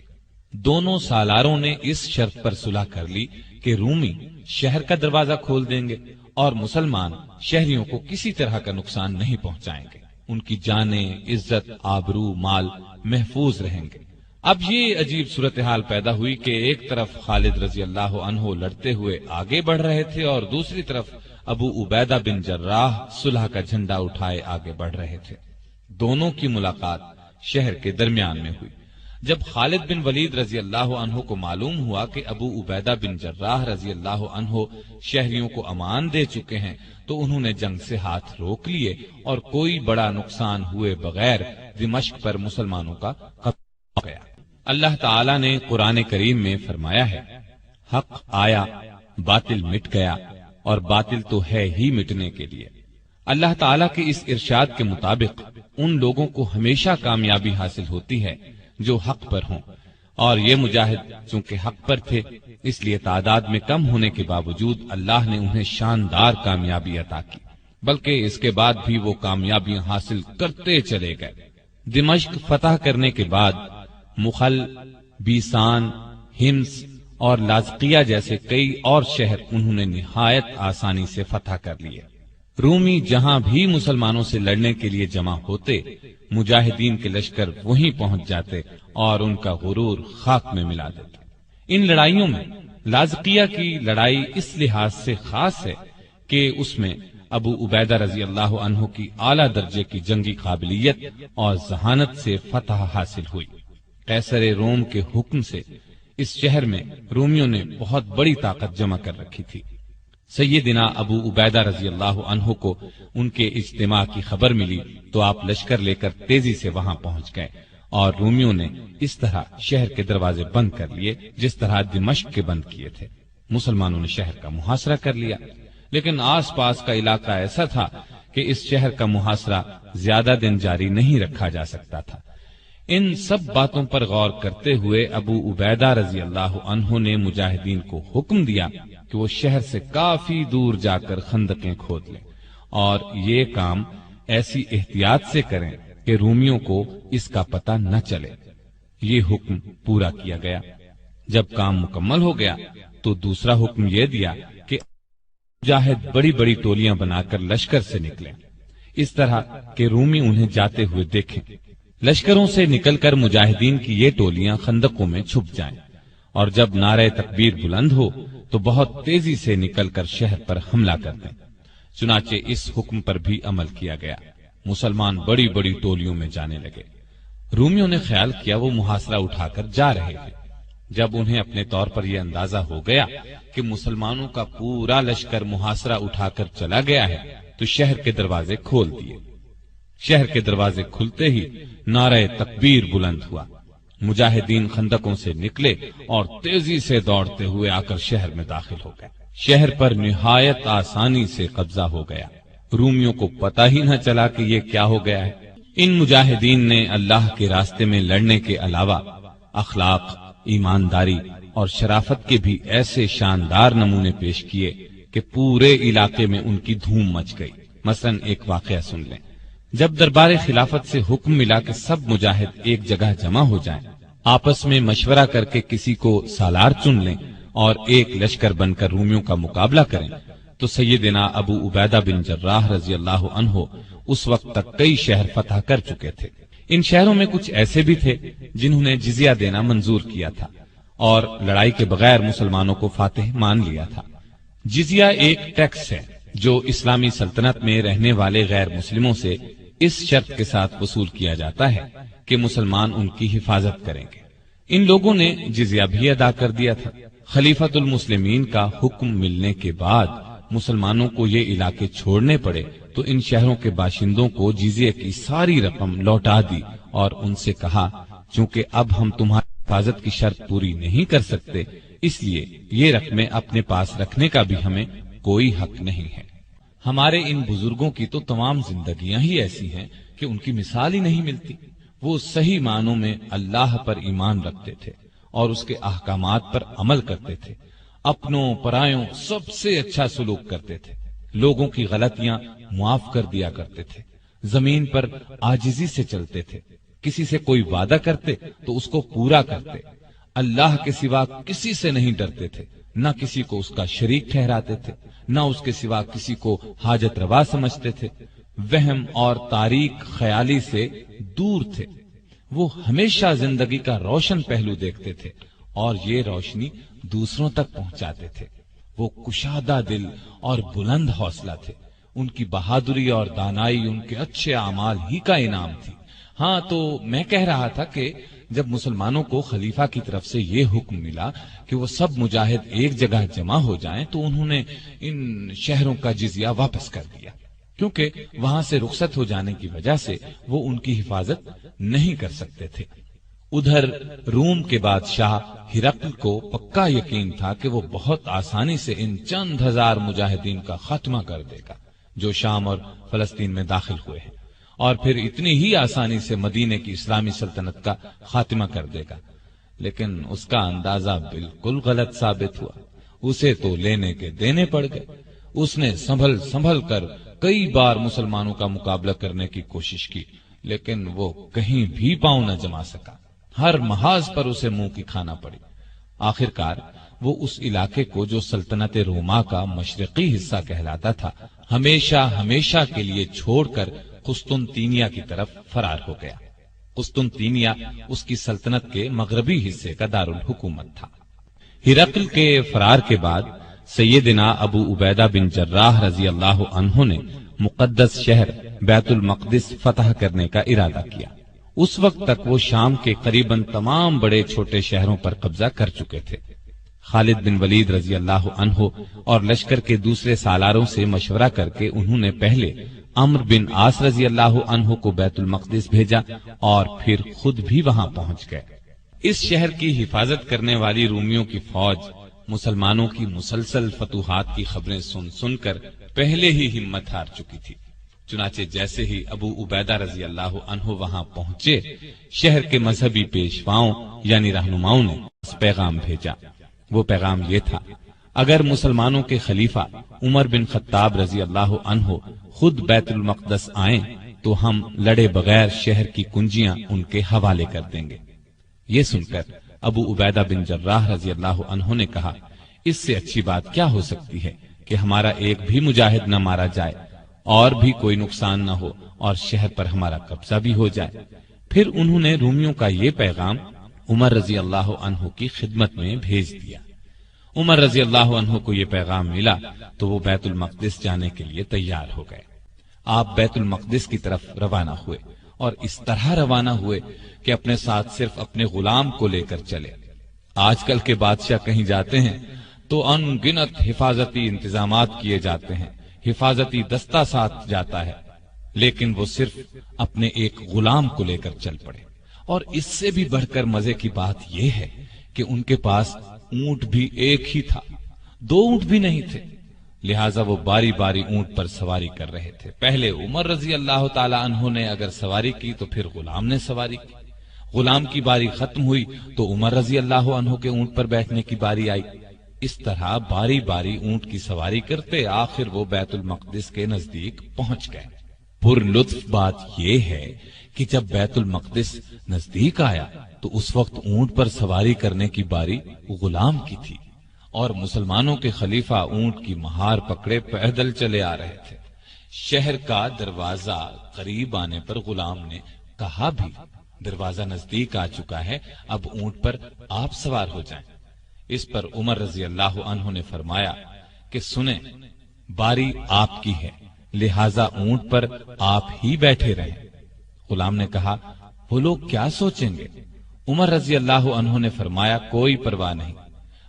دونوں سالاروں نے اس شرط پر صلح کر لی کہ رومی شہر کا دروازہ کھول دیں گے اور مسلمان شہریوں کو کسی طرح کا نقصان نہیں پہنچائیں گے، ان کی جانیں، عزت، آبرو، مال محفوظ رہیں گے۔ اب یہ عجیب صورتحال پیدا ہوئی کہ ایک طرف خالد رضی اللہ عنہ لڑتے ہوئے آگے بڑھ رہے تھے اور دوسری طرف ابو عبیدہ بن جراح صلح کا جھنڈا اٹھائے آگے بڑھ رہے تھے۔ دونوں کی ملاقات شہر کے درمیان میں ہوئی۔ جب خالد بن ولید رضی اللہ عنہ کو معلوم ہوا کہ ابو عبیدہ بن جراح رضی اللہ عنہ شہریوں کو امان دے چکے ہیں تو انہوں نے جنگ سے ہاتھ روک لیے اور کوئی بڑا نقصان ہوئے بغیر دمشق پر مسلمانوں کا قبضہ ہو گیا۔ اللہ تعالی نے قرآن کریم میں فرمایا ہے، حق آیا باطل مٹ گیا اور باطل تو ہے ہی مٹنے کے لیے۔ اللہ تعالیٰ کے اس ارشاد کے مطابق ان لوگوں کو ہمیشہ کامیابی حاصل ہوتی ہے جو حق پر ہوں، اور یہ مجاہد چونکہ حق پر تھے اس لیے تعداد میں کم ہونے کے باوجود اللہ نے انہیں شاندار کامیابی عطا کی، بلکہ اس کے بعد بھی وہ کامیابیاں حاصل کرتے چلے گئے۔ دمشق فتح کرنے کے بعد مخل، بیسان، ہمس اور لازقیہ جیسے کئی اور شہر انہوں نے نہایت آسانی سے فتح کر لیے۔ رومی جہاں بھی مسلمانوں سے لڑنے کے لیے جمع ہوتے مجاہدین کے لشکر وہیں پہنچ جاتے اور ان کا غرور خاک میں ملا دیتے۔ ان لڑائیوں میں لازقیہ کی لڑائی اس لحاظ سے خاص ہے کہ اس میں ابو عبیدہ رضی اللہ عنہ کی اعلیٰ درجے کی جنگی قابلیت اور ذہانت سے فتح حاصل ہوئی۔ قیصر روم کے حکم سے اس شہر میں رومیوں نے بہت بڑی طاقت جمع کر رکھی تھی۔ سیدنا ابو عبیدہ رضی اللہ عنہ کو ان کے اجتماع کی خبر ملی تو آپ لشکر لے کر تیزی سے وہاں پہنچ گئے اور رومیوں نے اس طرح شہر کے دروازے بند کر لیے جس طرح دمشق کے بند کیے تھے۔ مسلمانوں نے شہر کا محاصرہ کر لیا، لیکن آس پاس کا علاقہ ایسا تھا کہ اس شہر کا محاصرہ زیادہ دن جاری نہیں رکھا جا سکتا تھا۔ ان سب باتوں پر غور کرتے ہوئے ابو عبیدہ رضی اللہ عنہ نے مجاہدین کو حکم دیا کہ وہ شہر سے کافی دور جا کر خندقیں کھود لیں اور یہ کام ایسی احتیاط سے کریں کہ رومیوں کو اس کا پتہ نہ چلے۔ یہ حکم پورا کیا گیا۔ جب کام مکمل ہو گیا تو دوسرا حکم یہ دیا کہ مجاہد بڑی بڑی ٹولیاں بنا کر لشکر سے نکلیں، اس طرح کہ رومی انہیں جاتے ہوئے دیکھیں۔ لشکروں سے نکل کر مجاہدین کی یہ ٹولیاں خندقوں میں چھپ جائیں اور جب نعرہ تکبیر بلند ہو تو بہت تیزی سے نکل کر شہر پر حملہ کر دیں۔ چنانچہ اس حکم پر بھی عمل کیا گیا۔ مسلمان بڑی بڑی ٹولیوں میں جانے لگے۔ رومیوں نے خیال کیا وہ محاصرہ اٹھا کر جا رہے ہیں۔ جب انہیں اپنے طور پر یہ اندازہ ہو گیا کہ مسلمانوں کا پورا لشکر محاصرہ اٹھا کر چلا گیا ہے تو شہر کے دروازے کھول دیے۔ شہر کے دروازے کھلتے ہی نعرہ تکبیر بلند ہوا۔ مجاہدین خندقوں سے نکلے اور تیزی سے دوڑتے ہوئے آ کر شہر میں داخل ہو گئے۔ شہر پر نہایت آسانی سے قبضہ ہو گیا۔ رومیوں کو پتہ ہی نہ چلا کہ یہ کیا ہو گیا ہے۔ ان مجاہدین نے اللہ کے راستے میں لڑنے کے علاوہ اخلاق، ایمانداری اور شرافت کے بھی ایسے شاندار نمونے پیش کیے کہ پورے علاقے میں ان کی دھوم مچ گئی۔ مثلا ایک واقعہ سن لیں۔ جب دربار خلافت سے حکم ملا کہ سب مجاہد ایک جگہ جمع ہو جائیں، آپس میں مشورہ کر کے کسی کو سالار چن لیں اور ایک لشکر بن کر رومیوں کا مقابلہ کریں، تو سیدنا ابو عبیدہ بن جراح رضی اللہ عنہ اس وقت تک کئی شہر فتح کر چکے تھے۔ ان شہروں میں کچھ ایسے بھی تھے جنہوں نے جزیہ دینا منظور کیا تھا اور لڑائی کے بغیر مسلمانوں کو فاتح مان لیا تھا۔ جزیہ ایک ٹیکس ہے جو اسلامی سلطنت میں رہنے والے غیر مسلموں سے اس شرط کے ساتھ وصول کیا جاتا ہے کہ مسلمان ان کی حفاظت کریں گے۔ ان لوگوں نے جزیہ بھی ادا کر دیا تھا۔ خلیفۃ المسلمین کا حکم ملنے کے بعد مسلمانوں کو یہ علاقے چھوڑنے پڑے تو ان شہروں کے باشندوں کو جزیے کی ساری رقم لوٹا دی اور ان سے کہا چونکہ اب ہم تمہاری حفاظت کی شرط پوری نہیں کر سکتے اس لیے یہ رقمیں اپنے پاس رکھنے کا بھی ہمیں کوئی حق نہیں ہے۔ ہمارے ان بزرگوں کی تو تمام زندگیاں ہی ایسی ہیں کہ ان کی مثال ہی نہیں ملتی۔ وہ صحیح معنوں میں اللہ پر ایمان رکھتے تھے اور اس کے احکامات پر عمل کرتے تھے، اپنوں پرایوں سب سے اچھا سلوک کرتے تھے، لوگوں کی غلطیاں معاف کر دیا کرتے تھے، زمین پر عاجزی سے چلتے تھے، کسی سے کوئی وعدہ کرتے تو اس کو پورا کرتے، اللہ کے سوا کسی سے نہیں ڈرتے تھے، نہ کسی کو اس کا شریک ٹھہراتے تھے، نہ اس کے سوا کسی کو حاجت روا سمجھتے تھے، وہم اور تاریک خیالی سے دور تھے۔ وہ ہمیشہ زندگی کا روشن پہلو دیکھتے تھے اور یہ روشنی دوسروں تک پہنچاتے تھے۔ وہ کشادہ دل اور بلند حوصلہ تھے۔ ان کی بہادری اور دانائی ان کے اچھے اعمال ہی کا انعام تھی۔ ہاں تو میں کہہ رہا تھا کہ جب مسلمانوں کو خلیفہ کی طرف سے یہ حکم ملا کہ وہ سب مجاہد ایک جگہ جمع ہو جائیں تو انہوں نے ان شہروں کا جزیہ واپس کر دیا، کیونکہ وہاں سے رخصت ہو جانے کی وجہ سے وہ ان کی حفاظت نہیں کر سکتے تھے۔ ادھر روم کے بادشاہ ہرقل کو پکا یقین تھا کہ وہ بہت آسانی سے ان چند ہزار مجاہدین کا خاتمہ کر دے گا جو شام اور فلسطین میں داخل ہوئے ہیں، اور پھر اتنی ہی آسانی سے مدینے کی اسلامی سلطنت کا خاتمہ کر دے گا۔ لیکن اس کا اندازہ بالکل غلط ثابت ہوا۔ اسے تو لینے کے دینے پڑ گئے۔ اس نے سنبھل کر کئی بار مسلمانوں کا مقابلہ کرنے کی کوشش کی، لیکن وہ کہیں بھی پاؤں نہ جما سکا۔ ہر محاذ پر اسے منہ کی کھانا پڑی۔ آخرکار وہ اس علاقے کو جو سلطنت روما کا مشرقی حصہ کہلاتا تھا ہمیشہ کے لیے چھوڑ کر قسطنطینیہ کی طرف فرار ہو گیا۔ قسطنطینیہ اس کی سلطنت کے مغربی حصے کا دارالحکومت تھا۔ ہرقل کے فرار کے بعد سیدنا ابو عبیدہ بن جراح رضی اللہ عنہ نے مقدس شہر بیت المقدس فتح کرنے کا ارادہ کیا۔ اس وقت تک وہ شام کے قریباً تمام بڑے چھوٹے شہروں پر قبضہ کر چکے تھے۔ خالد بن ولید رضی اللہ عنہ اور لشکر کے دوسرے سالاروں سے مشورہ کر کے انہوں نے پہلے عمرو بن عاص رضی اللہ عنہ کو بیت المقدس بھیجا اور پھر خود بھی وہاں پہنچ گئے۔ اس شہر کی حفاظت کرنے والی رومیوں کی فوج مسلمانوں کی مسلسل فتوحات کی خبریں سن سن کر پہلے ہی ہمت ہار چکی تھی۔ چنانچہ جیسے ہی ابو عبیدہ رضی اللہ عنہ وہاں پہنچے، شہر کے مذہبی پیشواؤں یعنی رہنماؤں نے پیغام بھیجا۔ وہ پیغام یہ تھا، اگر مسلمانوں کے خلیفہ عمر بن خطاب رضی اللہ عنہ خود بیت المقدس آئیں تو ہم لڑے بغیر شہر کی کنجیاں ان کے حوالے کر دیں گے۔ یہ سن کر ابو عبیدہ بن جراح رضی اللہ عنہ نے کہا، اس سے اچھی بات کیا ہو سکتی ہے کہ ہمارا ایک بھی مجاہد نہ مارا جائے اور بھی کوئی نقصان نہ ہو اور شہر پر ہمارا قبضہ بھی ہو جائے۔ پھر انہوں نے رومیوں کا یہ پیغام عمر رضی اللہ عنہ کی خدمت میں بھیج دیا۔ عمر رضی اللہ عنہ کو یہ پیغام ملا تو وہ بیت المقدس جانے کے لیے تیار ہو گئے۔ آپ بیت المقدس کی طرف روانہ ہوئے اور اس طرح روانہ ہوئے کہ اپنے ساتھ صرف اپنے غلام کو لے کر چلے۔ آج کل کے بادشاہ کہیں جاتے ہیں تو ان گنت حفاظتی انتظامات کیے جاتے ہیں، حفاظتی دستہ ساتھ جاتا ہے، لیکن وہ صرف اپنے ایک غلام کو لے کر چل پڑے۔ اور اس سے بھی بڑھ کر مزے کی بات یہ ہے کہ ان کے پاس اونٹ بھی ایک ہی تھا، دو اونٹ بھی نہیں تھے، لہٰذا وہ باری باری اونٹ پر سواری کر رہے تھے۔ پہلے عمر رضی اللہ تعالی عنہ نے اگر سواری کی تو پھر غلام نے سواری کی، غلام کی باری ختم ہوئی تو عمر رضی اللہ عنہ کے اونٹ پر بیٹھنے کی باری آئی۔ اس طرح باری باری اونٹ کی سواری کرتے آخر وہ بیت المقدس کے نزدیک پہنچ گئے۔ پر لطف بات یہ ہے کہ جب بیت المقدس نزدیک آیا تو اس وقت اونٹ پر سواری کرنے کی باری غلام کی تھی اور مسلمانوں کے خلیفہ اونٹ کی مہار پکڑے پیدل چلے آ رہے تھے۔ شہر کا دروازہ قریب آنے پر غلام نے کہا بھی، دروازہ نزدیک آ چکا ہے، اب اونٹ پر آپ سوار ہو جائیں۔ اس پر عمر رضی اللہ عنہ نے فرمایا کہ سنیں، باری آپ کی ہے، لہذا اونٹ پر آپ ہی بیٹھے رہیں۔ غلام نے کہا، وہ لوگ کیا سوچیں گے؟ عمر رضی اللہ عنہ نے فرمایا، کوئی پرواہ نہیں،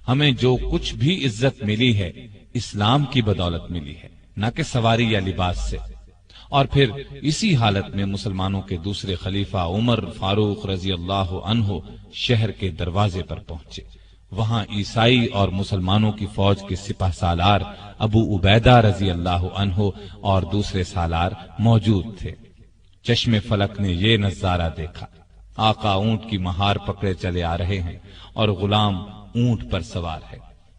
ہمیں جو کچھ بھی عزت ملی ہے اسلام کی بدولت ملی ہے، نہ کہ سواری یا لباس سے۔ اور پھر اسی حالت میں مسلمانوں کے دوسرے خلیفہ عمر فاروق رضی اللہ عنہ شہر کے دروازے پر پہنچے۔ وہاں عیسائی اور مسلمانوں کی فوج کے سپہ سالار ابو عبیدہ رضی اللہ عنہ اور دوسرے سالار موجود تھے۔ چشم فلک نے یہ نظارہ دیکھا، آقا اونٹ کی مہار پکڑے چلے آ رہے ہیں اور غلام اونٹ پر سوار ہے۔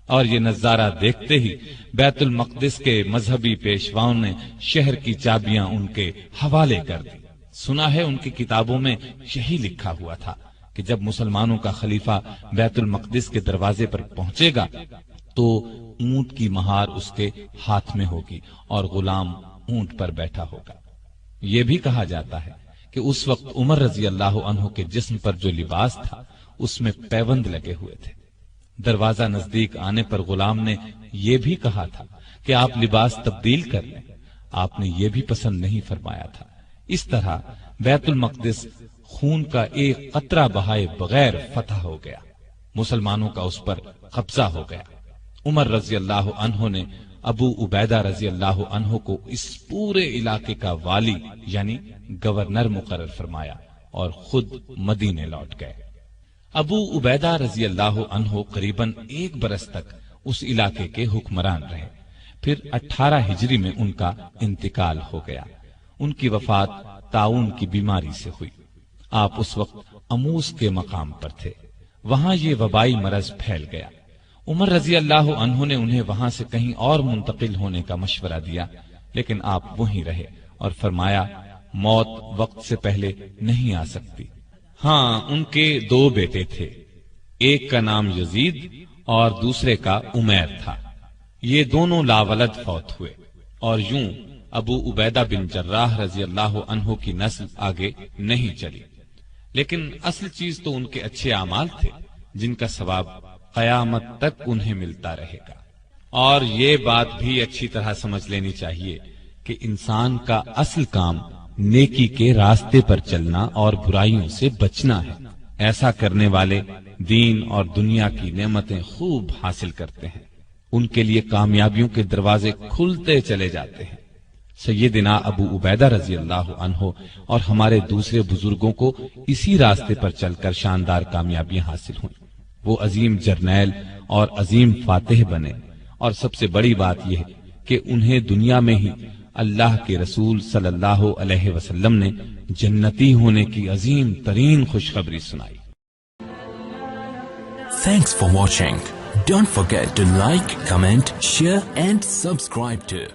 اور یہ نظارہ دیکھتے ہی بیت المقدس کے مذہبی پیشواؤں نے شہر کی چابیاں ان کے حوالے کر دی۔ سنا ہے ان کی کتابوں میں یہی لکھا ہوا تھا کہ جب مسلمانوں کا خلیفہ بیت المقدس کے دروازے پر پہنچے گا تو اونٹ کی مہار اس کے ہاتھ میں ہوگی اور غلام اونٹ پر بیٹھا ہوگا۔ یہ بھی کہا جاتا ہے کہ اس وقت عمر رضی اللہ عنہ کے جسم پر جو لباس تھا اس میں پیوند لگے ہوئے تھے۔ دروازہ نزدیک آنے پر غلام نے یہ بھی کہا تھا کہ آپ لباس تبدیل کر لیں، آپ نے یہ بھی پسند نہیں فرمایا تھا۔ اس طرح بیت المقدس خون کا ایک قطرہ بہائے بغیر فتح ہو گیا، مسلمانوں کا اس پر قبضہ ہو گیا۔ عمر رضی اللہ عنہ نے ابو عبیدہ رضی اللہ عنہ کو اس پورے علاقے کا والی یعنی گورنر مقرر فرمایا اور خود مدینے لوٹ گئے۔ ابو عبیدہ رضی اللہ عنہ قریباً 1 برس تک اس علاقے کے حکمران رہے۔ پھر 18 ہجری میں ان کا انتقال ہو گیا۔ ان کی وفات طاعون کی بیماری سے ہوئی۔ آپ اس وقت اموس کے مقام پر تھے، وہاں یہ وبائی مرض پھیل گیا۔ عمر رضی اللہ عنہ نے انہیں وہاں سے کہیں اور منتقل ہونے کا مشورہ دیا، لیکن آپ وہیں رہے اور فرمایا موت وقت سے پہلے نہیں آ سکتی۔ ہاں، ان کے 2 بیٹے تھے، ایک کا نام یزید اور دوسرے کا عمیر تھا۔ یہ دونوں لاولد فوت ہوئے اور یوں ابو عبیدہ بن جراح رضی اللہ عنہ کی نسل آگے نہیں چلی، لیکن اصل چیز تو ان کے اچھے اعمال تھے جن کا ثواب قیامت تک انہیں ملتا رہے گا۔ اور یہ بات بھی اچھی طرح سمجھ لینی چاہیے کہ انسان کا اصل کام نیکی کے راستے پر چلنا اور برائیوں سے بچنا ہے۔ ایسا کرنے والے دین اور دنیا کی نعمتیں خوب حاصل کرتے ہیں، ان کے لیے کامیابیوں کے دروازے کھلتے چلے جاتے ہیں۔ سیدنا ابو عبیدہ رضی اللہ عنہ اور ہمارے دوسرے بزرگوں کو اسی راستے پر چل کر شاندار کامیابیاں حاصل ہوئیں۔ وہ عظیم جرنیل اور عظیم فاتح بنے، اور سب سے بڑی بات یہ ہے کہ انہیں دنیا میں ہی اللہ کے رسول صلی اللہ علیہ وسلم نے جنتی ہونے کی عظیم ترین خوشخبری سنائی۔ Thanks for watching. Don't forget to like, comment, share and subscribe to